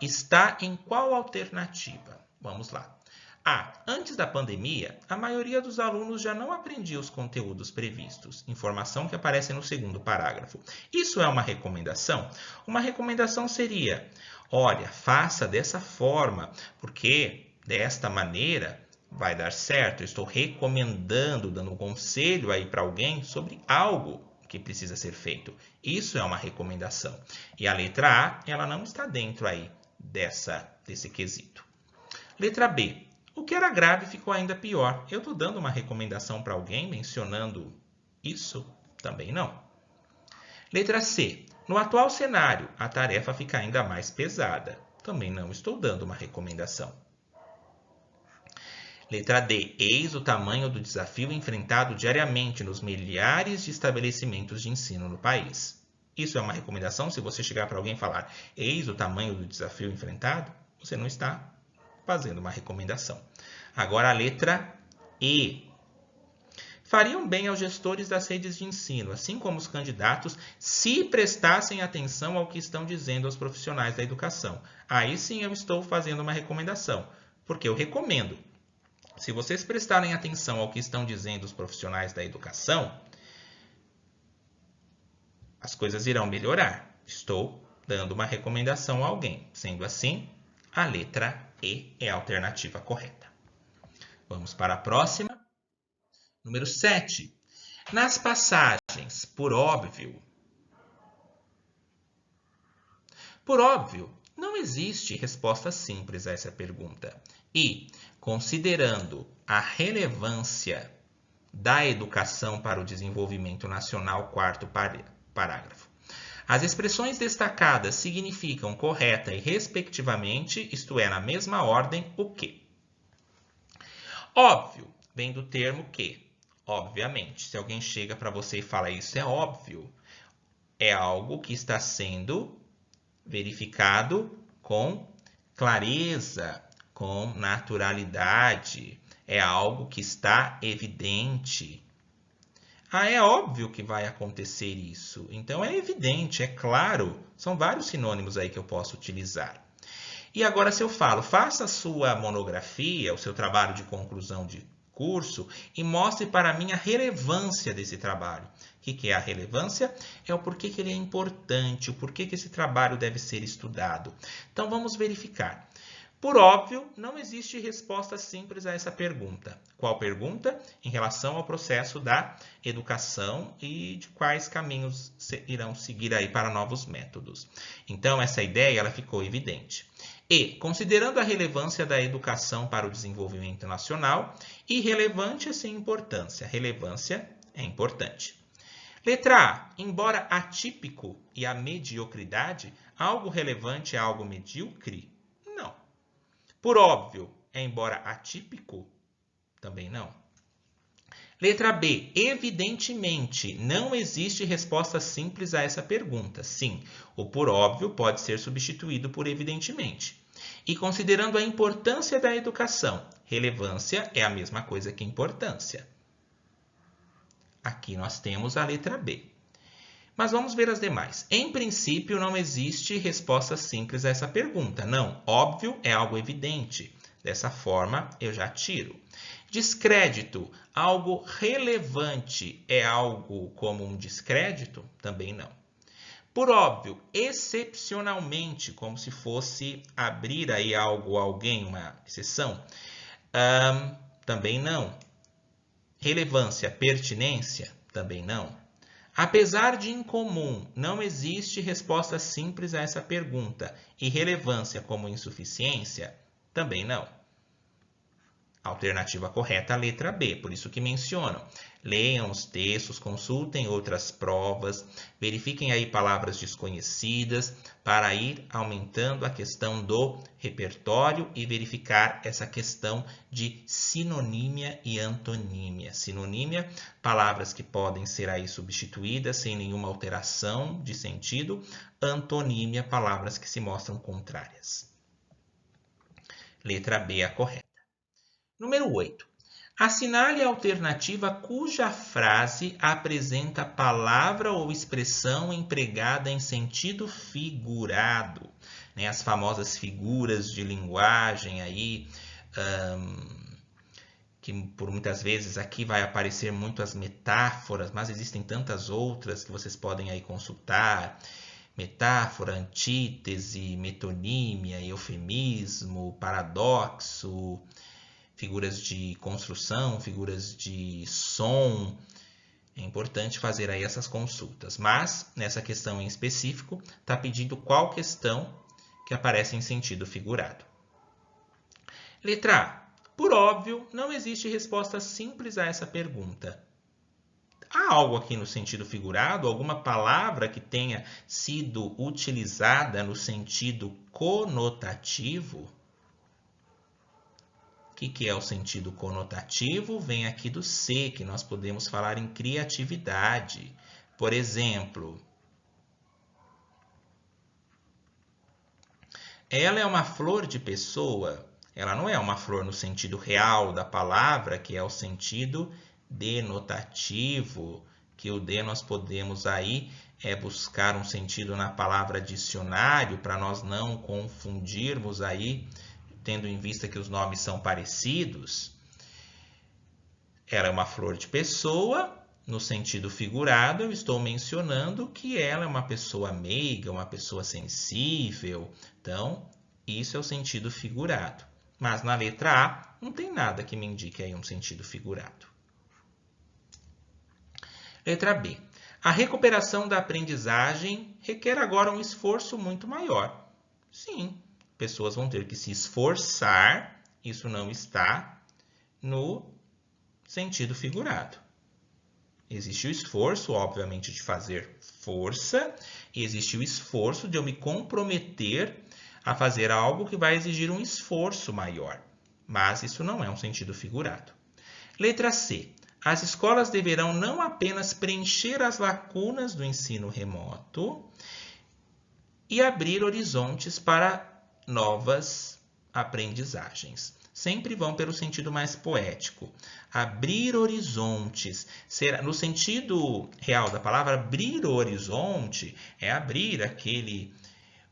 Está em qual alternativa? Vamos lá. A. Antes da pandemia, a maioria dos alunos já não aprendia os conteúdos previstos. Informação que aparece no segundo parágrafo. Isso é uma recomendação? Uma recomendação seria, olha, faça dessa forma, porque desta maneira vai dar certo. Eu estou recomendando, dando um conselho aí para alguém sobre algo que precisa ser feito. Isso é uma recomendação. E a letra A, ela não está dentro aí desse quesito. Letra B. O que era grave ficou ainda pior. Eu estou dando uma recomendação para alguém mencionando isso? Também não. Letra C. No atual cenário, a tarefa fica ainda mais pesada. Também não estou dando uma recomendação. Letra D. Eis o tamanho do desafio enfrentado diariamente nos milhares de estabelecimentos de ensino no país. Isso é uma recomendação? Se você chegar para alguém e falar, eis o tamanho do desafio enfrentado, você não está fazendo uma recomendação. Agora a letra E. Fariam bem aos gestores das redes de ensino, assim como os candidatos, se prestassem atenção ao que estão dizendo aos profissionais da educação. Aí sim eu estou fazendo uma recomendação, porque eu recomendo. Se vocês prestarem atenção ao que estão dizendo os profissionais da educação, as coisas irão melhorar. Estou dando uma recomendação a alguém. Sendo assim, a letra E é a alternativa correta. Vamos para a próxima. Número 7. Nas passagens por óbvio. Por óbvio, não existe resposta simples a essa pergunta. E, considerando a relevância da educação para o desenvolvimento nacional, quarto parágrafo, as expressões destacadas significam correta e respectivamente, isto é, na mesma ordem, o quê? Óbvio, vem do termo que. Obviamente, se alguém chega para você e fala isso é óbvio, é algo que está sendo verificado com clareza, com naturalidade, é algo que está evidente. Ah, é óbvio que vai acontecer isso. Então é evidente, é claro. São vários sinônimos aí que eu posso utilizar. E agora se eu falo, faça a sua monografia, o seu trabalho de conclusão de curso e mostre para mim a relevância desse trabalho. O que é a relevância? É o porquê que ele é importante, o porquê que esse trabalho deve ser estudado. Então vamos verificar. Por óbvio, não existe resposta simples a essa pergunta. Qual pergunta? Em relação ao processo da educação e de quais caminhos irão seguir aí para novos métodos. Então, essa ideia ela ficou evidente. E, considerando a relevância da educação para o desenvolvimento nacional, irrelevante é sem importância. Relevância é importante. Letra A. Embora atípico e a mediocridade, algo relevante é algo medíocre? Não. Por óbvio, embora atípico? Também não. Letra B. Evidentemente, não existe resposta simples a essa pergunta. Sim, o por óbvio pode ser substituído por evidentemente. E considerando a importância da educação, relevância é a mesma coisa que importância. Aqui nós temos a letra B. Mas vamos ver as demais. Em princípio, não existe resposta simples a essa pergunta. Não, óbvio é algo evidente. Dessa forma, eu já tiro. Descrédito, algo relevante é algo como um descrédito? Também não. Por óbvio, excepcionalmente, como se fosse abrir aí algo a alguém, uma exceção. Também não. Relevância, pertinência, também não. Apesar de incomum, não existe resposta simples a essa pergunta. Irrelevância como insuficiência, também não. Alternativa correta, a letra B, por isso que menciono. Leiam os textos, consultem outras provas, verifiquem aí palavras desconhecidas para ir aumentando a questão do repertório e verificar essa questão de sinonímia e antonímia. Sinonímia, palavras que podem ser aí substituídas sem nenhuma alteração de sentido. Antonímia, palavras que se mostram contrárias. Letra B, a correta. Número 8. Assinale a alternativa cuja frase apresenta palavra ou expressão empregada em sentido figurado. As famosas figuras de linguagem aí, que por muitas vezes aqui vai aparecer muito as metáforas, mas existem tantas outras que vocês podem aí consultar. Metáfora, antítese, metonímia, eufemismo, paradoxo, figuras de construção, figuras de som. É importante fazer aí essas consultas. Mas, nessa questão em específico, está pedindo qual questão que aparece em sentido figurado. Letra A. Por óbvio, não existe resposta simples a essa pergunta. Há algo aqui no sentido figurado? Alguma palavra que tenha sido utilizada no sentido conotativo? O que é o sentido conotativo? Vem aqui do C, que nós podemos falar em criatividade. Por exemplo, ela é uma flor de pessoa. Ela não é uma flor no sentido real da palavra, que é o sentido denotativo, que o D nós podemos aí buscar um sentido na palavra dicionário, para nós não confundirmos aí, tendo em vista que os nomes são parecidos. Ela é uma flor de pessoa, no sentido figurado, eu estou mencionando que ela é uma pessoa meiga, uma pessoa sensível. Então, isso é o sentido figurado. Mas na letra A, não tem nada que me indique aí um sentido figurado. Letra B. A recuperação da aprendizagem requer agora um esforço muito maior. Sim, pessoas vão ter que se esforçar, isso não está no sentido figurado. Existe o esforço, obviamente, de fazer força, e existe o esforço de eu me comprometer a fazer algo que vai exigir um esforço maior. Mas isso não é um sentido figurado. Letra C. As escolas deverão não apenas preencher as lacunas do ensino remoto e abrir horizontes para novas aprendizagens. Sempre vão pelo sentido mais poético. Abrir horizontes. No sentido real da palavra, abrir o horizonte é abrir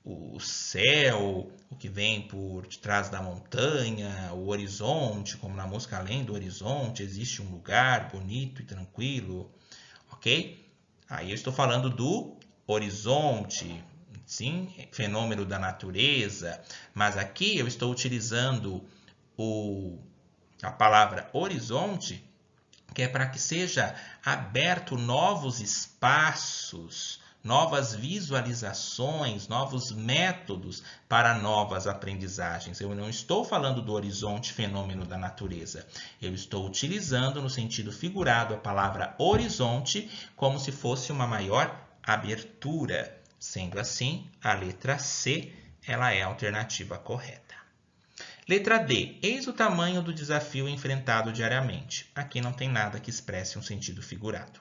o céu, o que vem por detrás da montanha, o horizonte, como na música Além do Horizonte, existe um lugar bonito e tranquilo, ok? Aí eu estou falando do horizonte, sim, fenômeno da natureza, mas aqui eu estou utilizando a palavra horizonte, que é para que seja aberto novos espaços, novas visualizações, novos métodos para novas aprendizagens. Eu não estou falando do horizonte, fenômeno da natureza. Eu estou utilizando no sentido figurado a palavra horizonte como se fosse uma maior abertura. Sendo assim, a letra C, ela é a alternativa correta. Letra D. Eis o tamanho do desafio enfrentado diariamente. Aqui não tem nada que expresse um sentido figurado.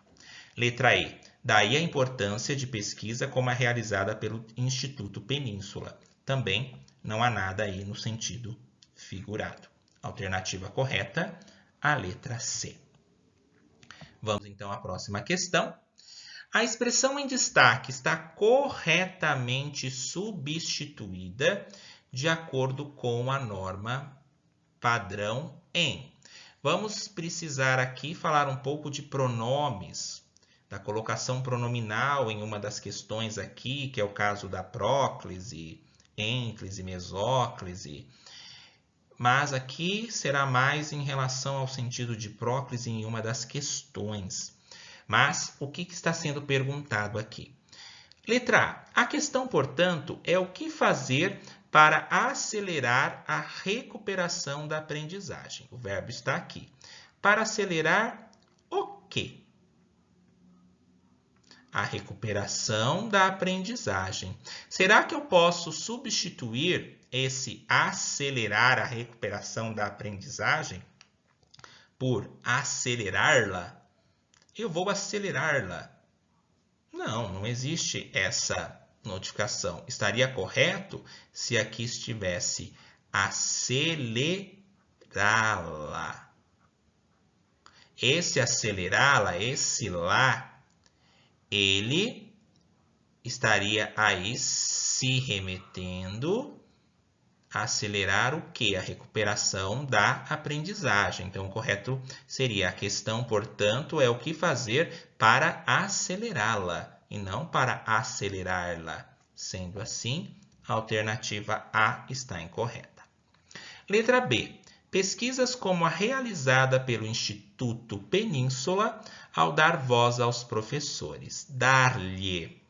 Letra E. Daí a importância de pesquisa como a realizada pelo Instituto Península. Também não há nada aí no sentido figurado. Alternativa correta, a letra C. Vamos então à próxima questão. A expressão em destaque está corretamente substituída de acordo com a norma padrão em. Vamos precisar aqui falar um pouco de pronomes da colocação pronominal em uma das questões aqui, que é o caso da próclise, ênclise, mesóclise. Mas aqui será mais em relação ao sentido de próclise em uma das questões. Mas o que está sendo perguntado aqui? Letra A. A questão, portanto, é o que fazer para acelerar a recuperação da aprendizagem. O verbo está aqui. Para acelerar o quê? A recuperação da aprendizagem. Será que eu posso substituir esse acelerar a recuperação da aprendizagem por acelerá-la? Eu vou acelerá-la. Não, não existe essa notificação. Estaria correto se aqui estivesse acelerá-la. Esse acelerá-la, esse lá, ele estaria aí se remetendo a acelerar o quê? A recuperação da aprendizagem. Então, o correto seria a questão, portanto, é o que fazer para acelerá-la e não para acelerá-la. Sendo assim, a alternativa A está incorreta. Letra B. Pesquisas como a realizada pelo Instituto Península ao dar voz aos professores. Dar-lhe.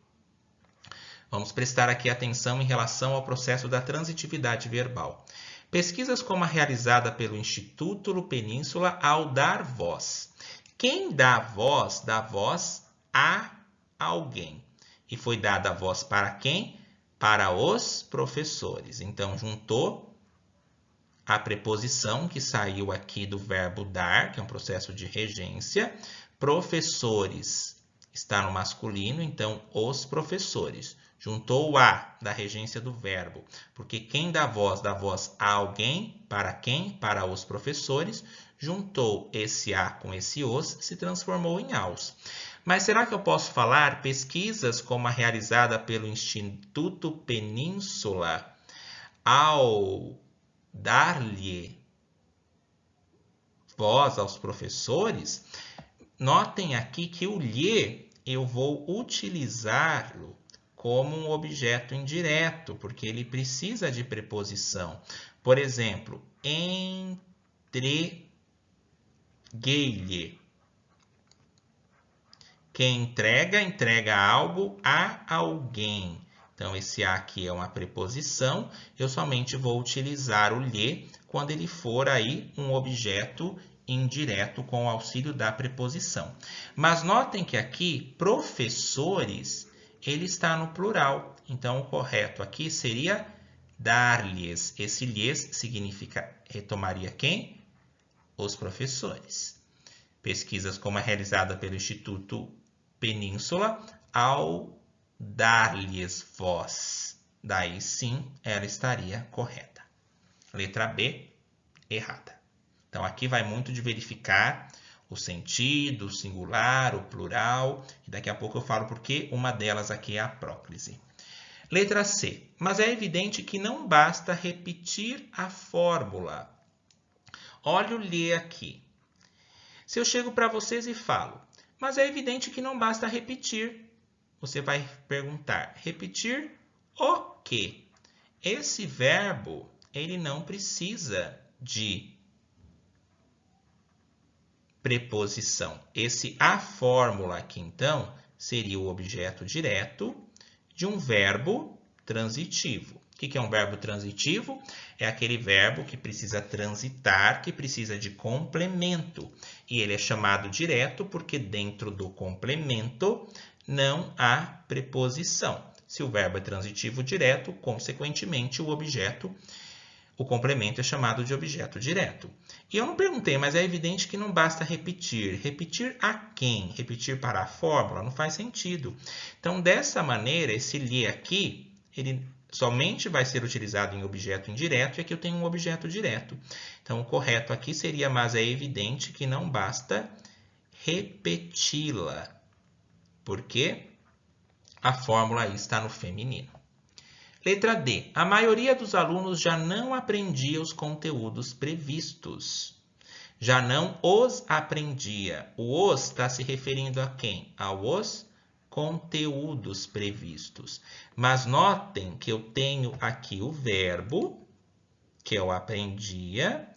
Vamos prestar aqui atenção em relação ao processo da transitividade verbal. Pesquisas como a realizada pelo Instituto Península ao dar voz. Quem dá voz a alguém. E foi dada a voz para quem? Para os professores. Então, juntou a preposição que saiu aqui do verbo dar, que é um processo de regência. Professores está no masculino, então os professores. Juntou o a da regência do verbo, porque quem dá voz a alguém, para quem? Para os professores. Juntou esse a com esse os, se transformou em aos. Mas será que eu posso falar pesquisas como a realizada pelo Instituto Península ao dar-lhe voz aos professores? Notem aqui que o lhe eu vou utilizá-lo como um objeto indireto, porque ele precisa de preposição. Por exemplo, entreguei-lhe. Quem entrega, entrega algo a alguém. Então, esse a aqui é uma preposição. Eu somente vou utilizar o lhe quando ele for aí um objeto indireto com o auxílio da preposição. Mas notem que aqui, professores, ele está no plural. Então, o correto aqui seria dar-lhes. Esse lhes significa, retomaria quem? Os professores. Pesquisas como a realizada pelo Instituto Península ao dar-lhes voz. Daí sim, ela estaria correta. Letra B, errada. Então, aqui vai muito de verificar o sentido, o singular, o plural. E daqui a pouco eu falo porque uma delas aqui é a próclise. Letra C. Mas é evidente que não basta repetir a fórmula. Olha o lhe aqui. Se eu chego para vocês e falo, mas é evidente que não basta repetir. Você vai perguntar, repetir o quê? Esse verbo, ele não precisa de preposição. A fórmula aqui, então, seria o objeto direto de um verbo transitivo. O que é um verbo transitivo? É aquele verbo que precisa transitar, que precisa de complemento. E ele é chamado direto porque dentro do complemento não há preposição. Se o verbo é transitivo direto, consequentemente o complemento é chamado de objeto direto. E eu não perguntei, mas é evidente que não basta repetir. Repetir a quem? Repetir para a fórmula? Não faz sentido. Então, dessa maneira, esse lhe aqui, ele somente vai ser utilizado em objeto indireto e aqui eu tenho um objeto direto. Então, o correto aqui seria, mas é evidente que não basta repeti-la, porque a fórmula aí está no feminino. Letra D. A maioria dos alunos já não aprendia os conteúdos previstos. Já não os aprendia. O os está se referindo a quem? Aos conteúdos previstos. Mas notem que eu tenho aqui o verbo, que eu aprendia,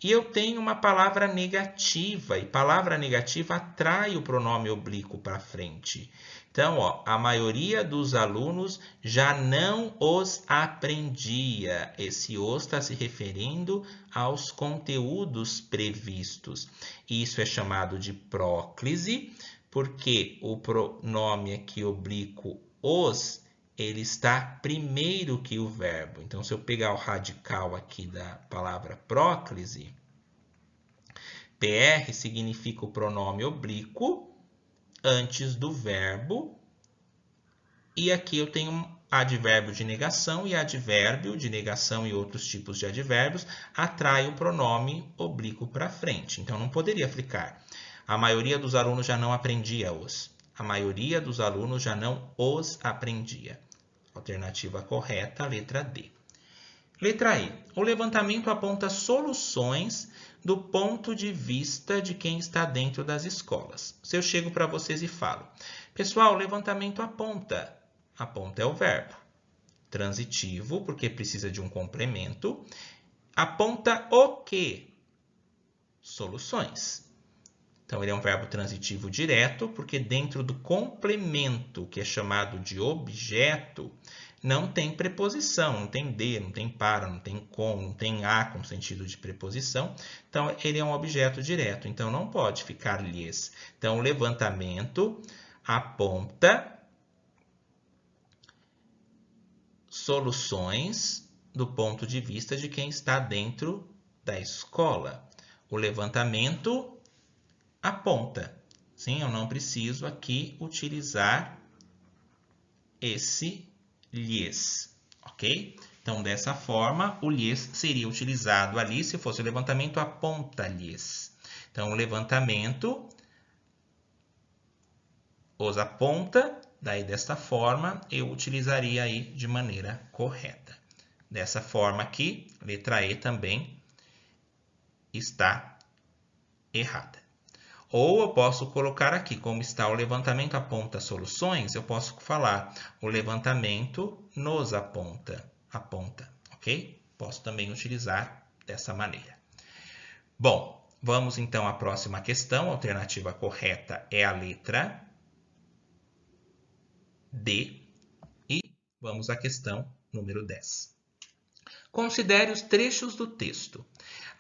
e eu tenho uma palavra negativa, e palavra negativa atrai o pronome oblíquo para frente. Então, ó, a maioria dos alunos já não os aprendia. Esse os está se referindo aos conteúdos previstos. Isso é chamado de próclise, porque o pronome aqui oblíquo os, ele está primeiro que o verbo. Então, se eu pegar o radical aqui da palavra próclise, PR significa o pronome oblíquo antes do verbo. E aqui eu tenho um advérbio de negação, e advérbio de negação e outros tipos de advérbios atrai o pronome oblíquo para frente. Então, não poderia ficar. A maioria dos alunos já não aprendia os. A maioria dos alunos já não os aprendia. Alternativa correta, letra D. Letra E. O levantamento aponta soluções do ponto de vista de quem está dentro das escolas. Se eu chego para vocês e falo, pessoal, o levantamento aponta. Aponta é o verbo. Transitivo, porque precisa de um complemento. Aponta o quê? Soluções. Então, ele é um verbo transitivo direto, porque dentro do complemento, que é chamado de objeto, não tem preposição, não tem de, não tem para, não tem com, não tem a com sentido de preposição. Então, ele é um objeto direto, então não pode ficar lhes. Então, o levantamento aponta soluções do ponto de vista de quem está dentro da escola. O levantamento aponta. Sim, eu não preciso aqui utilizar esse lhes, ok? Então, dessa forma, o lhes seria utilizado ali se fosse o levantamento aponta-lhes. Então, o levantamento os aponta, daí desta forma, eu utilizaria aí de maneira correta. Dessa forma aqui, letra E também está errada. Ou eu posso colocar aqui, como está o levantamento aponta soluções, eu posso falar o levantamento nos aponta, ok? Posso também utilizar dessa maneira. Bom, vamos então à próxima questão. A alternativa correta é a letra D. E vamos à questão número 10. Considere os trechos do texto.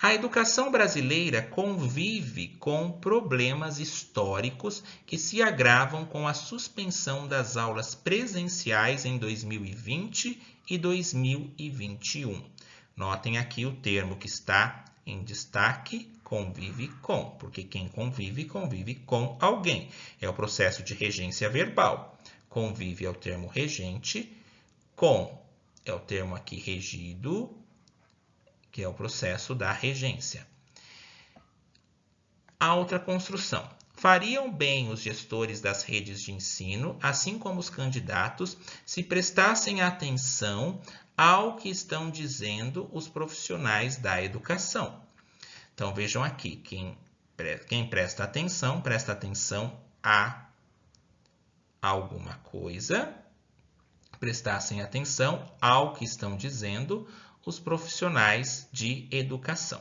A educação brasileira convive com problemas históricos que se agravam com a suspensão das aulas presenciais em 2020 e 2021. Notem aqui o termo que está em destaque, convive com, porque quem convive, convive com alguém. É o processo de regência verbal. Convive é o termo regente, com é o termo aqui regido, que é o processo da regência. A outra construção. Fariam bem os gestores das redes de ensino, assim como os candidatos, se prestassem atenção ao que estão dizendo os profissionais da educação. Então, vejam aqui, quem presta atenção a alguma coisa, prestassem atenção ao que estão dizendo os profissionais de educação.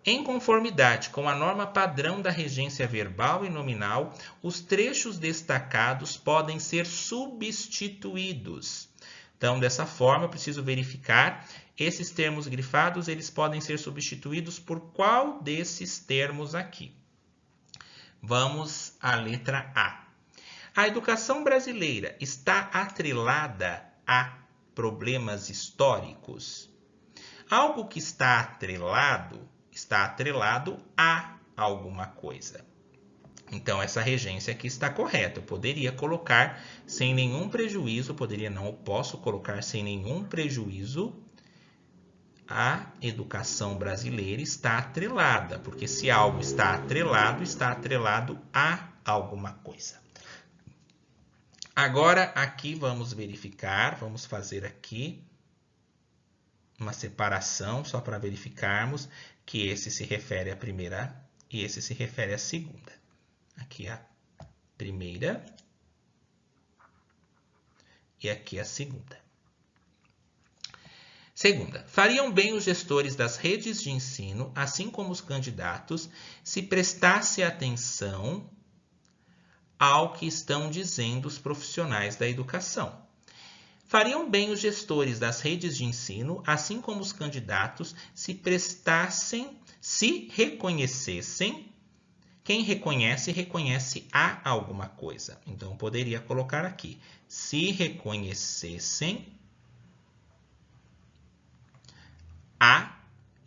Em conformidade com a norma padrão da regência verbal e nominal, os trechos destacados podem ser substituídos. Então, dessa forma, eu preciso verificar esses termos grifados, eles podem ser substituídos por qual desses termos aqui? Vamos à letra A. A educação brasileira está atrelada a problemas históricos. Algo que está atrelado a alguma coisa. Então, essa regência aqui está correta. Eu poderia colocar sem nenhum prejuízo, eu posso colocar sem nenhum prejuízo, a educação brasileira está atrelada, porque se algo está atrelado a alguma coisa. Agora, aqui vamos verificar, vamos fazer aqui uma separação só para verificarmos que esse se refere à primeira e esse se refere à segunda. Aqui a primeira e aqui a segunda. Segunda, fariam bem os gestores das redes de ensino, assim como os candidatos, se prestasse atenção ao que estão dizendo os profissionais da educação. Fariam bem os gestores das redes de ensino, assim como os candidatos, se reconhecessem. Quem reconhece, reconhece a alguma coisa. Então, poderia colocar aqui, se reconhecessem a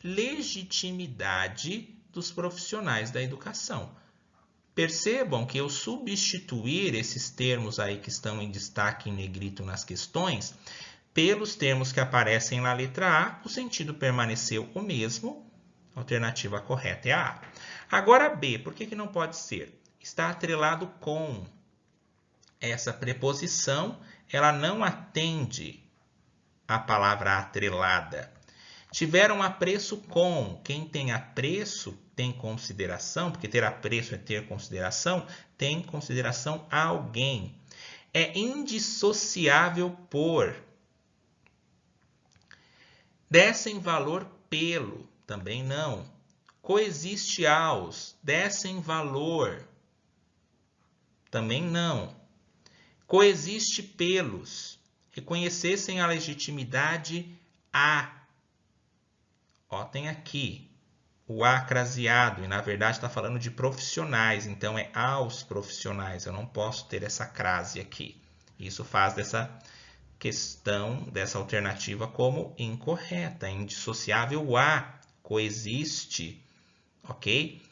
legitimidade dos profissionais da educação. Percebam que eu substituir esses termos aí que estão em destaque em negrito nas questões, pelos termos que aparecem na letra A, o sentido permaneceu o mesmo. A alternativa correta é a A. Agora B, por que não pode ser? Está atrelado com. Essa preposição, ela não atende à palavra atrelada. Tiveram apreço com. Quem tem apreço tem consideração, porque ter apreço é ter consideração, tem consideração a alguém. É indissociável por. Dessem valor pelo, também não. Coexiste aos, dessem valor, também não. Coexiste pelos, reconhecessem a legitimidade a. Ó, tem aqui o a craseado, e na verdade está falando de profissionais, então é aos profissionais, eu não posso ter essa crase aqui. Isso faz dessa questão, dessa alternativa como incorreta, indissociável a, coexiste, ok?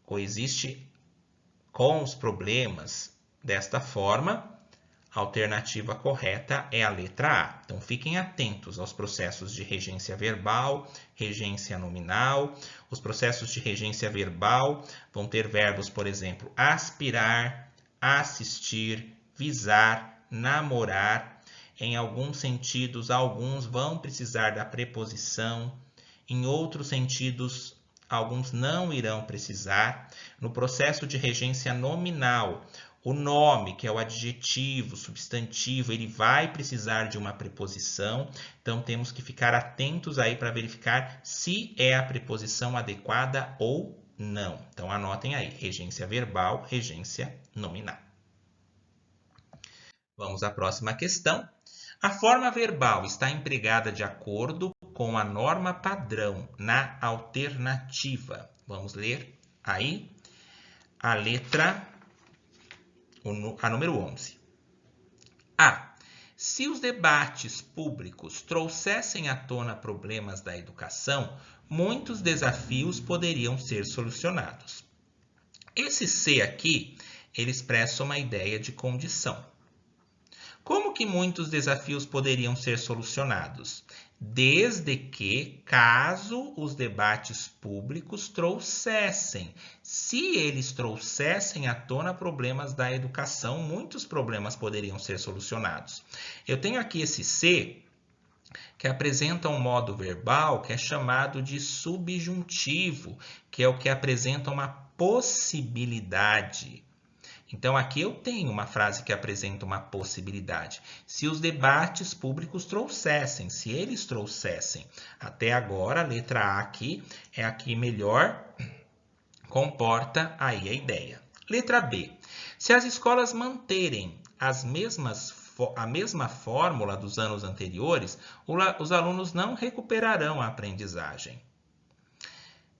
Coexiste com os problemas. Desta forma, a alternativa correta é a letra A. Então, fiquem atentos aos processos de regência verbal, regência nominal. Os processos de regência verbal vão ter verbos, por exemplo, aspirar, assistir, visar, namorar. Em alguns sentidos, alguns vão precisar da preposição. Em outros sentidos, alguns não irão precisar. No processo de regência nominal, o nome, que é o adjetivo, substantivo, ele vai precisar de uma preposição. Então, temos que ficar atentos aí para verificar se é a preposição adequada ou não. Então, anotem aí, regência verbal, regência nominal. Vamos à próxima questão. A forma verbal está empregada de acordo com a norma padrão na alternativa. Vamos ler aí a letra a número 11. A. Se os debates públicos trouxessem à tona problemas da educação, muitos desafios poderiam ser solucionados. Esse C aqui, ele expressa uma ideia de condição. Como que muitos desafios poderiam ser solucionados? Desde que, caso os debates públicos trouxessem. Se eles trouxessem à tona problemas da educação, muitos problemas poderiam ser solucionados. Eu tenho aqui esse C, que apresenta um modo verbal que é chamado de subjuntivo, que é o que apresenta uma possibilidade. Então, aqui eu tenho uma frase que apresenta uma possibilidade. Se os debates públicos trouxessem, se eles trouxessem. Até agora, a letra A aqui é a que melhor comporta aí a ideia. Letra B. Se as escolas manterem a mesma fórmula dos anos anteriores, os alunos não recuperarão a aprendizagem.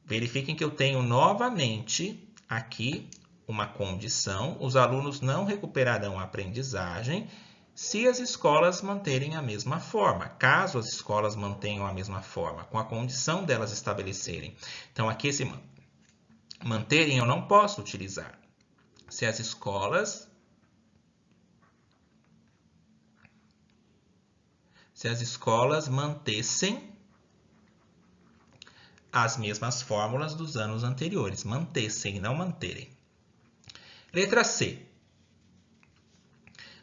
Verifiquem que eu tenho novamente aqui uma condição, os alunos não recuperarão a aprendizagem se as escolas manterem a mesma forma. Caso as escolas mantenham a mesma forma, com a condição delas estabelecerem. Então, aqui esse manterem eu não posso utilizar. Se as escolas mantessem as mesmas fórmulas dos anos anteriores. Mantessem e não manterem. Letra C.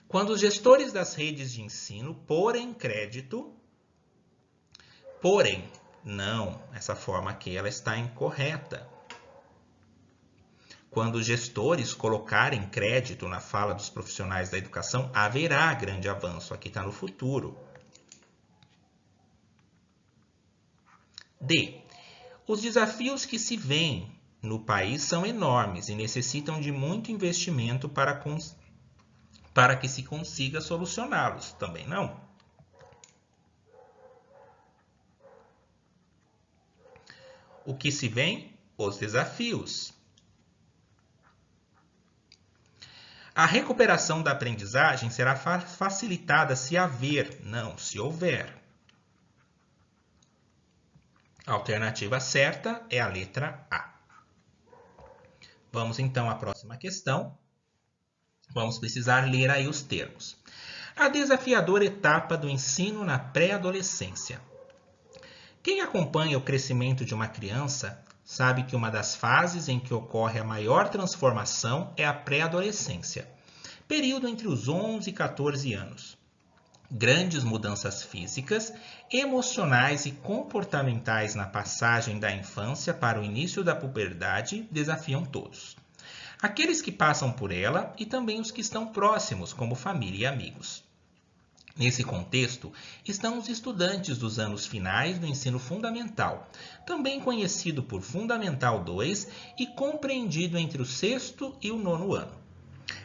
Quando os gestores das redes de ensino porem crédito Porém, não, essa forma aqui ela está incorreta. Quando os gestores colocarem crédito na fala dos profissionais da educação, haverá grande avanço. Aqui está no futuro. D. Os desafios que se veem no país são enormes e necessitam de muito investimento para que se consiga solucioná-los. Também não. O que se vem? Os desafios. A recuperação da aprendizagem será facilitada se haver, não se houver. A alternativa certa é a letra A. Vamos então à próxima questão. Vamos precisar ler aí os termos. A desafiadora etapa do ensino na pré-adolescência. Quem acompanha o crescimento de uma criança sabe que uma das fases em que ocorre a maior transformação é a pré-adolescência, período entre os 11 e 14 anos. Grandes mudanças físicas, emocionais e comportamentais na passagem da infância para o início da puberdade desafiam todos. Aqueles que passam por ela e também os que estão próximos, como família e amigos. Nesse contexto, estão os estudantes dos anos finais do ensino fundamental, também conhecido por Fundamental 2 e compreendido entre o 6º e o 9º ano.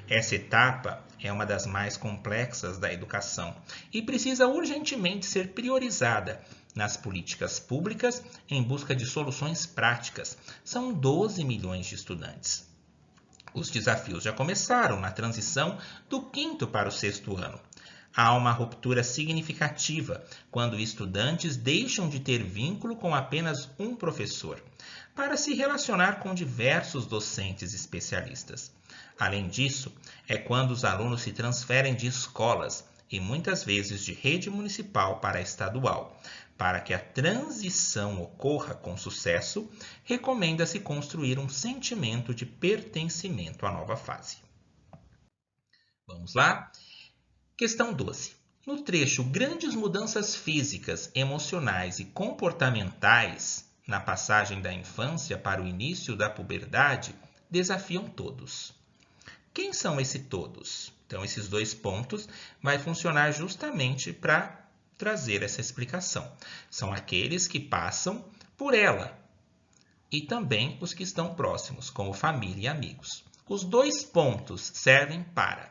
Essa etapa é uma das mais complexas da educação e precisa urgentemente ser priorizada nas políticas públicas em busca de soluções práticas. São 12 milhões de estudantes. Os desafios já começaram na transição do 5º para o 6º ano. Há uma ruptura significativa quando estudantes deixam de ter vínculo com apenas um professor, para se relacionar com diversos docentes especialistas. Além disso, é quando os alunos se transferem de escolas, e muitas vezes de rede municipal para a estadual. Para que a transição ocorra com sucesso, recomenda-se construir um sentimento de pertencimento à nova fase. Vamos lá? Questão 12. No trecho Grandes mudanças físicas, emocionais e comportamentais na passagem da infância para o início da puberdade, desafiam todos. Quem são esses todos? Então, esses dois pontos vai funcionar justamente para trazer essa explicação. São aqueles que passam por ela e também os que estão próximos, como família e amigos. Os dois pontos servem para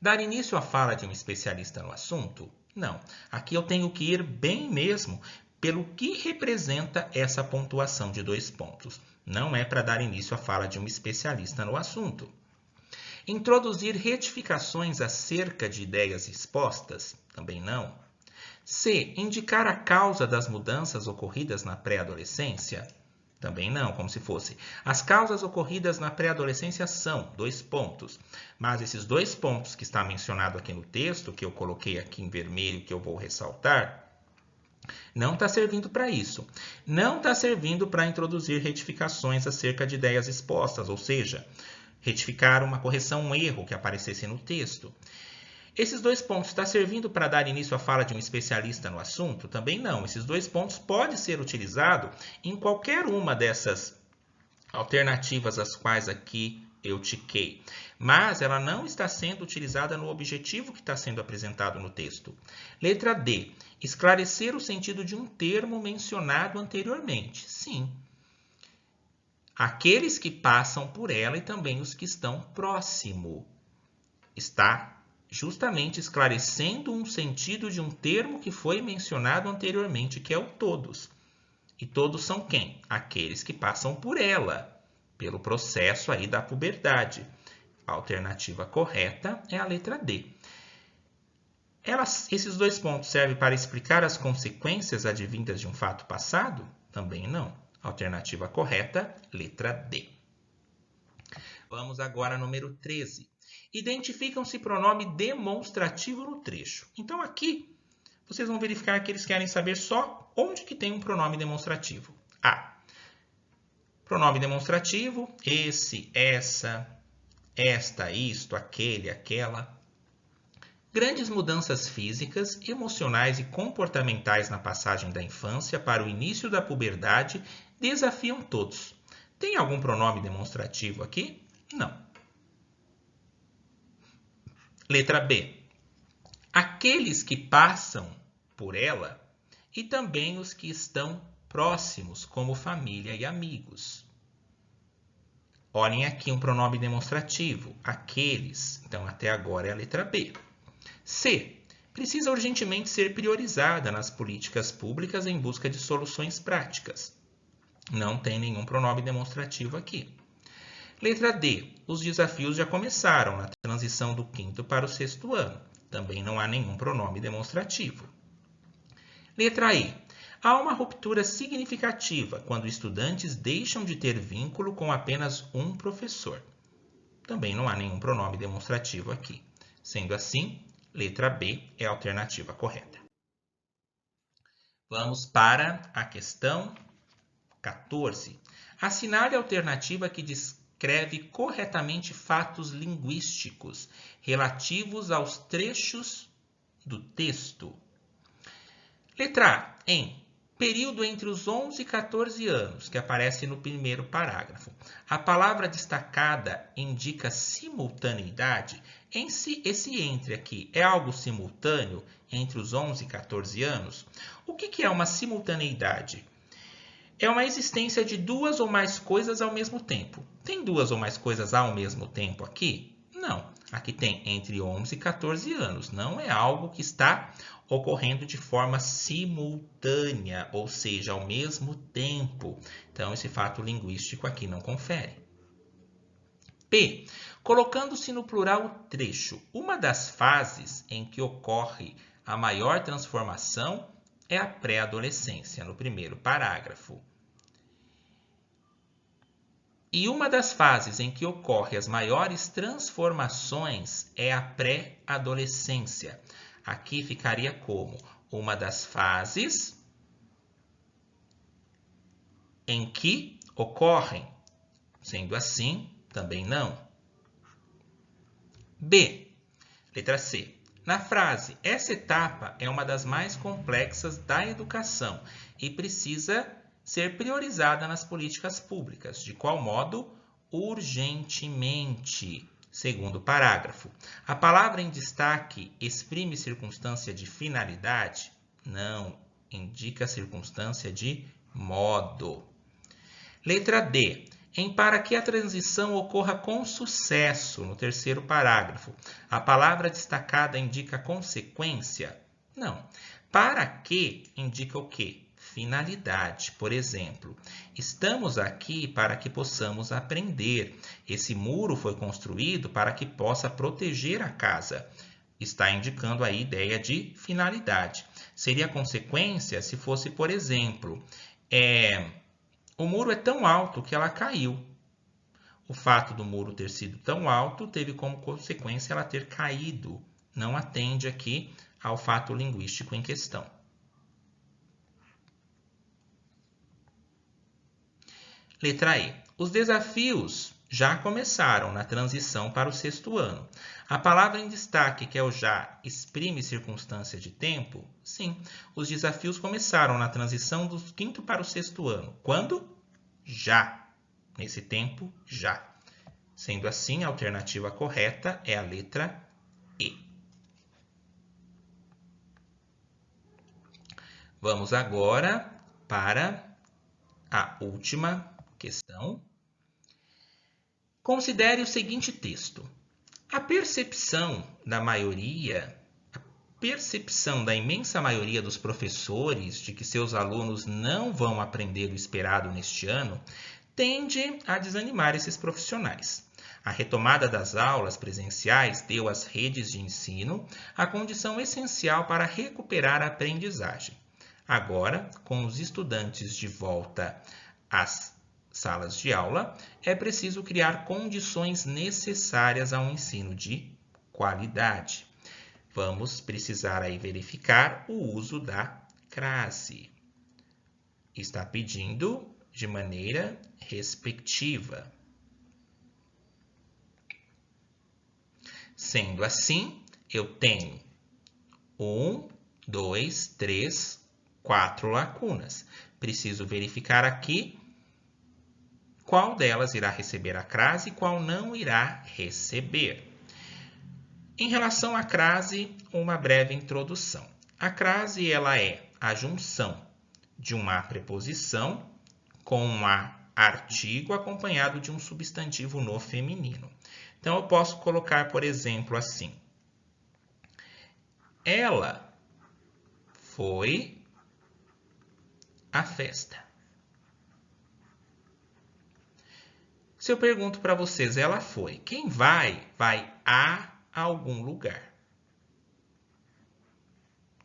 dar início à fala de um especialista no assunto? Não. Aqui eu tenho que ir bem mesmo pelo que representa essa pontuação de 2 pontos. Não é para dar início à fala de um especialista no assunto. Introduzir retificações acerca de ideias expostas? Também não. C. Indicar a causa das mudanças ocorridas na pré-adolescência? Também não, como se fosse. As causas ocorridas na pré-adolescência são 2 pontos. Mas esses 2 pontos que está mencionado aqui no texto, que eu coloquei aqui em vermelho, que eu vou ressaltar, não está servindo para isso. Não está servindo para introduzir retificações acerca de ideias expostas, ou seja, retificar uma correção, um erro que aparecesse no texto. Esses 2 pontos estão servindo para dar início à fala de um especialista no assunto? Também não. Esses 2 pontos podem ser utilizados em qualquer uma dessas alternativas às quais aqui eu tiquei. Mas ela não está sendo utilizada no objetivo que está sendo apresentado no texto. Letra D. Esclarecer o sentido de um termo mencionado anteriormente. Sim. Aqueles que passam por ela e também os que estão próximo. Está justamente esclarecendo um sentido de um termo que foi mencionado anteriormente, que é o todos. E todos são quem? Aqueles que passam por ela, pelo processo aí da puberdade. A alternativa correta é a letra D. Esses 2 pontos servem para explicar as consequências advindas de um fato passado? Também não. Alternativa correta, letra D. Vamos agora ao número 13. Identificam-se pronome demonstrativo no trecho. Então aqui, vocês vão verificar que eles querem saber só onde que tem um pronome demonstrativo. A. Pronome demonstrativo, esse, essa, esta, isto, aquele, aquela. Grandes mudanças físicas, emocionais e comportamentais na passagem da infância para o início da puberdade desafiam todos. Tem algum pronome demonstrativo aqui? Não. Letra B. Aqueles que passam por ela e também os que estão próximos, como família e amigos. Olhem aqui um pronome demonstrativo, aqueles. Então, até agora é a letra B. C. Precisa urgentemente ser priorizada nas políticas públicas em busca de soluções práticas. Não tem nenhum pronome demonstrativo aqui. Letra D. Os desafios já começaram na transição do 5º para o 6º ano. Também não há nenhum pronome demonstrativo. Letra E. Há uma ruptura significativa quando estudantes deixam de ter vínculo com apenas um professor. Também não há nenhum pronome demonstrativo aqui. Sendo assim, letra B é a alternativa correta. Vamos para a questão 14. Assinale a alternativa que descreve corretamente fatos linguísticos relativos aos trechos do texto. Letra A. Em período entre os 11 e 14 anos, que aparece no primeiro parágrafo. A palavra destacada indica simultaneidade. Esse entre aqui é algo simultâneo entre os 11 e 14 anos? O que é uma simultaneidade? É uma existência de duas ou mais coisas ao mesmo tempo. Tem duas ou mais coisas ao mesmo tempo aqui? Não. Aqui tem entre 11 e 14 anos. Não é algo que está ocorrendo de forma simultânea, ou seja, ao mesmo tempo. Então, esse fato linguístico aqui não confere. P. Colocando-se no plural o trecho. Uma das fases em que ocorre a maior transformação é a pré-adolescência, no primeiro parágrafo. E uma das fases em que ocorrem as maiores transformações é a pré-adolescência. Aqui ficaria como uma das fases em que ocorrem. Sendo assim, também não. B. Letra C. Na frase, essa etapa é uma das mais complexas da educação e precisa ser priorizada nas políticas públicas. De qual modo? Urgentemente. Segundo parágrafo. A palavra em destaque exprime circunstância de finalidade? Não. Indica circunstância de modo. Letra D. Para que a transição ocorra com sucesso, no terceiro parágrafo. A palavra destacada indica consequência? Não. Para que indica o quê? Finalidade. Por exemplo, estamos aqui para que possamos aprender. Esse muro foi construído para que possa proteger a casa. Está indicando aí a ideia de finalidade. Seria consequência se fosse, por exemplo, o muro é tão alto que ela caiu. O fato do muro ter sido tão alto teve como consequência ela ter caído. Não atende aqui ao fato linguístico em questão. Letra E. Os desafios já começaram na transição para o 6º ano. A palavra em destaque, que é o já, exprime circunstância de tempo? Sim. Os desafios começaram na transição do 5º para o 6º ano. Quando? Já. Nesse tempo, já. Sendo assim, a alternativa correta é a letra E. Vamos agora para a última questão. Considere o seguinte texto. A percepção da imensa maioria dos professores de que seus alunos não vão aprender o esperado neste ano tende a desanimar esses profissionais. A retomada das aulas presenciais deu às redes de ensino a condição essencial para recuperar a aprendizagem. Agora, com os estudantes de volta às salas de aula, é preciso criar condições necessárias a um ensino de qualidade. Vamos precisar aí verificar o uso da crase. Está pedindo de maneira respectiva. Sendo assim, eu tenho 1, 2, 3, 4 lacunas. Preciso verificar aqui qual delas irá receber a crase e qual não irá receber. Em relação à crase, uma breve introdução. A crase ela é a junção de uma preposição com um artigo acompanhado de um substantivo no feminino. Então, eu posso colocar, por exemplo, assim. Ela foi à festa. Se eu pergunto para vocês, ela foi. Quem vai, vai a algum lugar.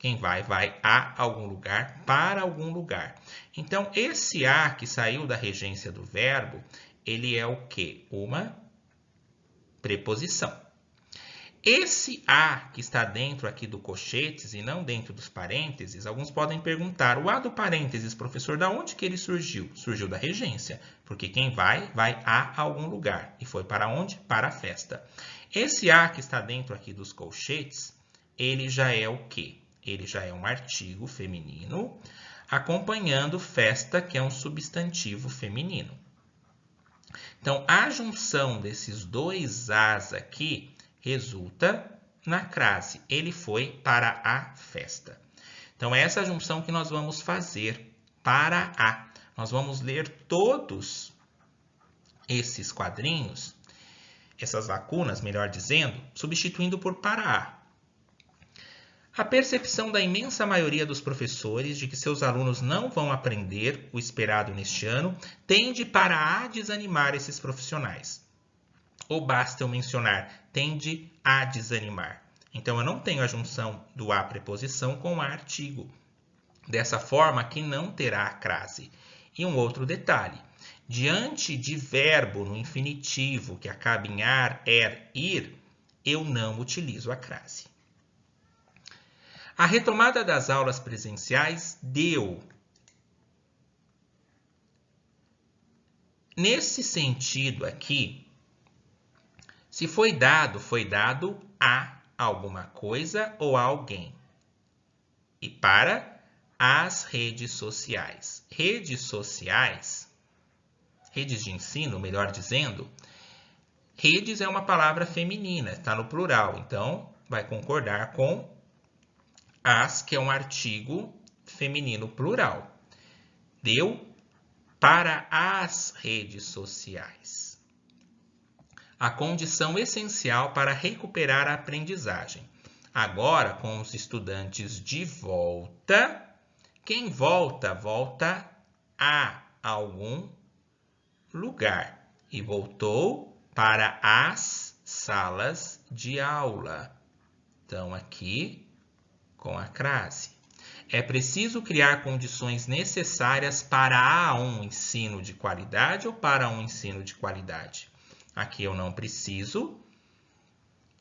Quem vai, vai a algum lugar, para algum lugar. Então, esse a que saiu da regência do verbo, ele é o quê? Uma preposição. Esse a que está dentro aqui do colchetes e não dentro dos parênteses, alguns podem perguntar, o a do parênteses, professor, da onde que ele surgiu? Surgiu da regência, porque quem vai, vai a algum lugar. E foi para onde? Para a festa. Esse a que está dentro aqui dos colchetes, ele já é o quê? Ele já é um artigo feminino, acompanhando festa, que é um substantivo feminino. Então, a junção desses dois as aqui resulta na crase. Ele foi para a festa. Então, é essa junção que nós vamos fazer para a. Nós vamos ler todos esses quadrinhos, essas lacunas, melhor dizendo, substituindo por para a. A percepção da imensa maioria dos professores de que seus alunos não vão aprender o esperado neste ano tende para a desanimar esses profissionais. Ou basta eu mencionar, tende a desanimar. Então, eu não tenho a junção do a preposição com a artigo. Dessa forma, aqui não terá a crase. E um outro detalhe, diante de verbo no infinitivo que acaba em ar, ir, eu não utilizo a crase. A retomada das aulas presenciais deu. Nesse sentido aqui, se foi dado a alguma coisa ou a alguém. E para as redes sociais. Redes sociais, redes de ensino, melhor dizendo, redes é uma palavra feminina, está no plural, então vai concordar com as, que é um artigo feminino plural. Deu para as redes sociais. A condição essencial para recuperar a aprendizagem. Agora, com os estudantes de volta, quem volta? Volta a algum lugar. E voltou para as salas de aula. Então, aqui com a crase. É preciso criar condições necessárias para um ensino de qualidade ou para um ensino de qualidade. Aqui eu não preciso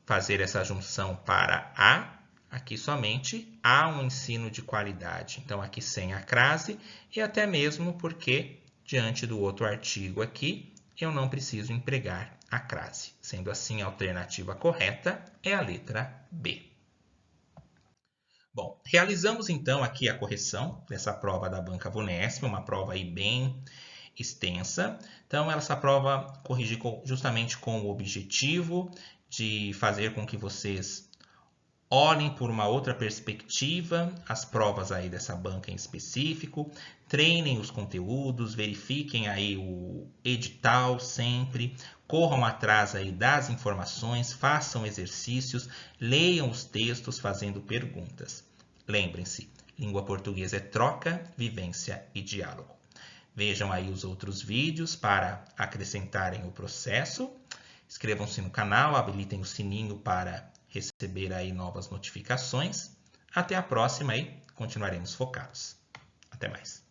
fazer essa junção para a, aqui somente há um ensino de qualidade. Então, aqui sem a crase e até mesmo porque, diante do outro artigo aqui, eu não preciso empregar a crase. Sendo assim, a alternativa correta é a letra B. Bom, realizamos então aqui a correção dessa prova da Banca Vunesp, uma prova aí bem extensa. Então, essa prova corrige justamente com o objetivo de fazer com que vocês olhem por uma outra perspectiva as provas aí dessa banca em específico, treinem os conteúdos, verifiquem aí o edital sempre, corram atrás aí das informações, façam exercícios, leiam os textos fazendo perguntas. Lembrem-se, língua portuguesa é troca, vivência e diálogo. Vejam aí os outros vídeos para acrescentarem o processo. Inscrevam-se no canal, habilitem o sininho para receber aí novas notificações. Até a próxima e continuaremos focados. Até mais.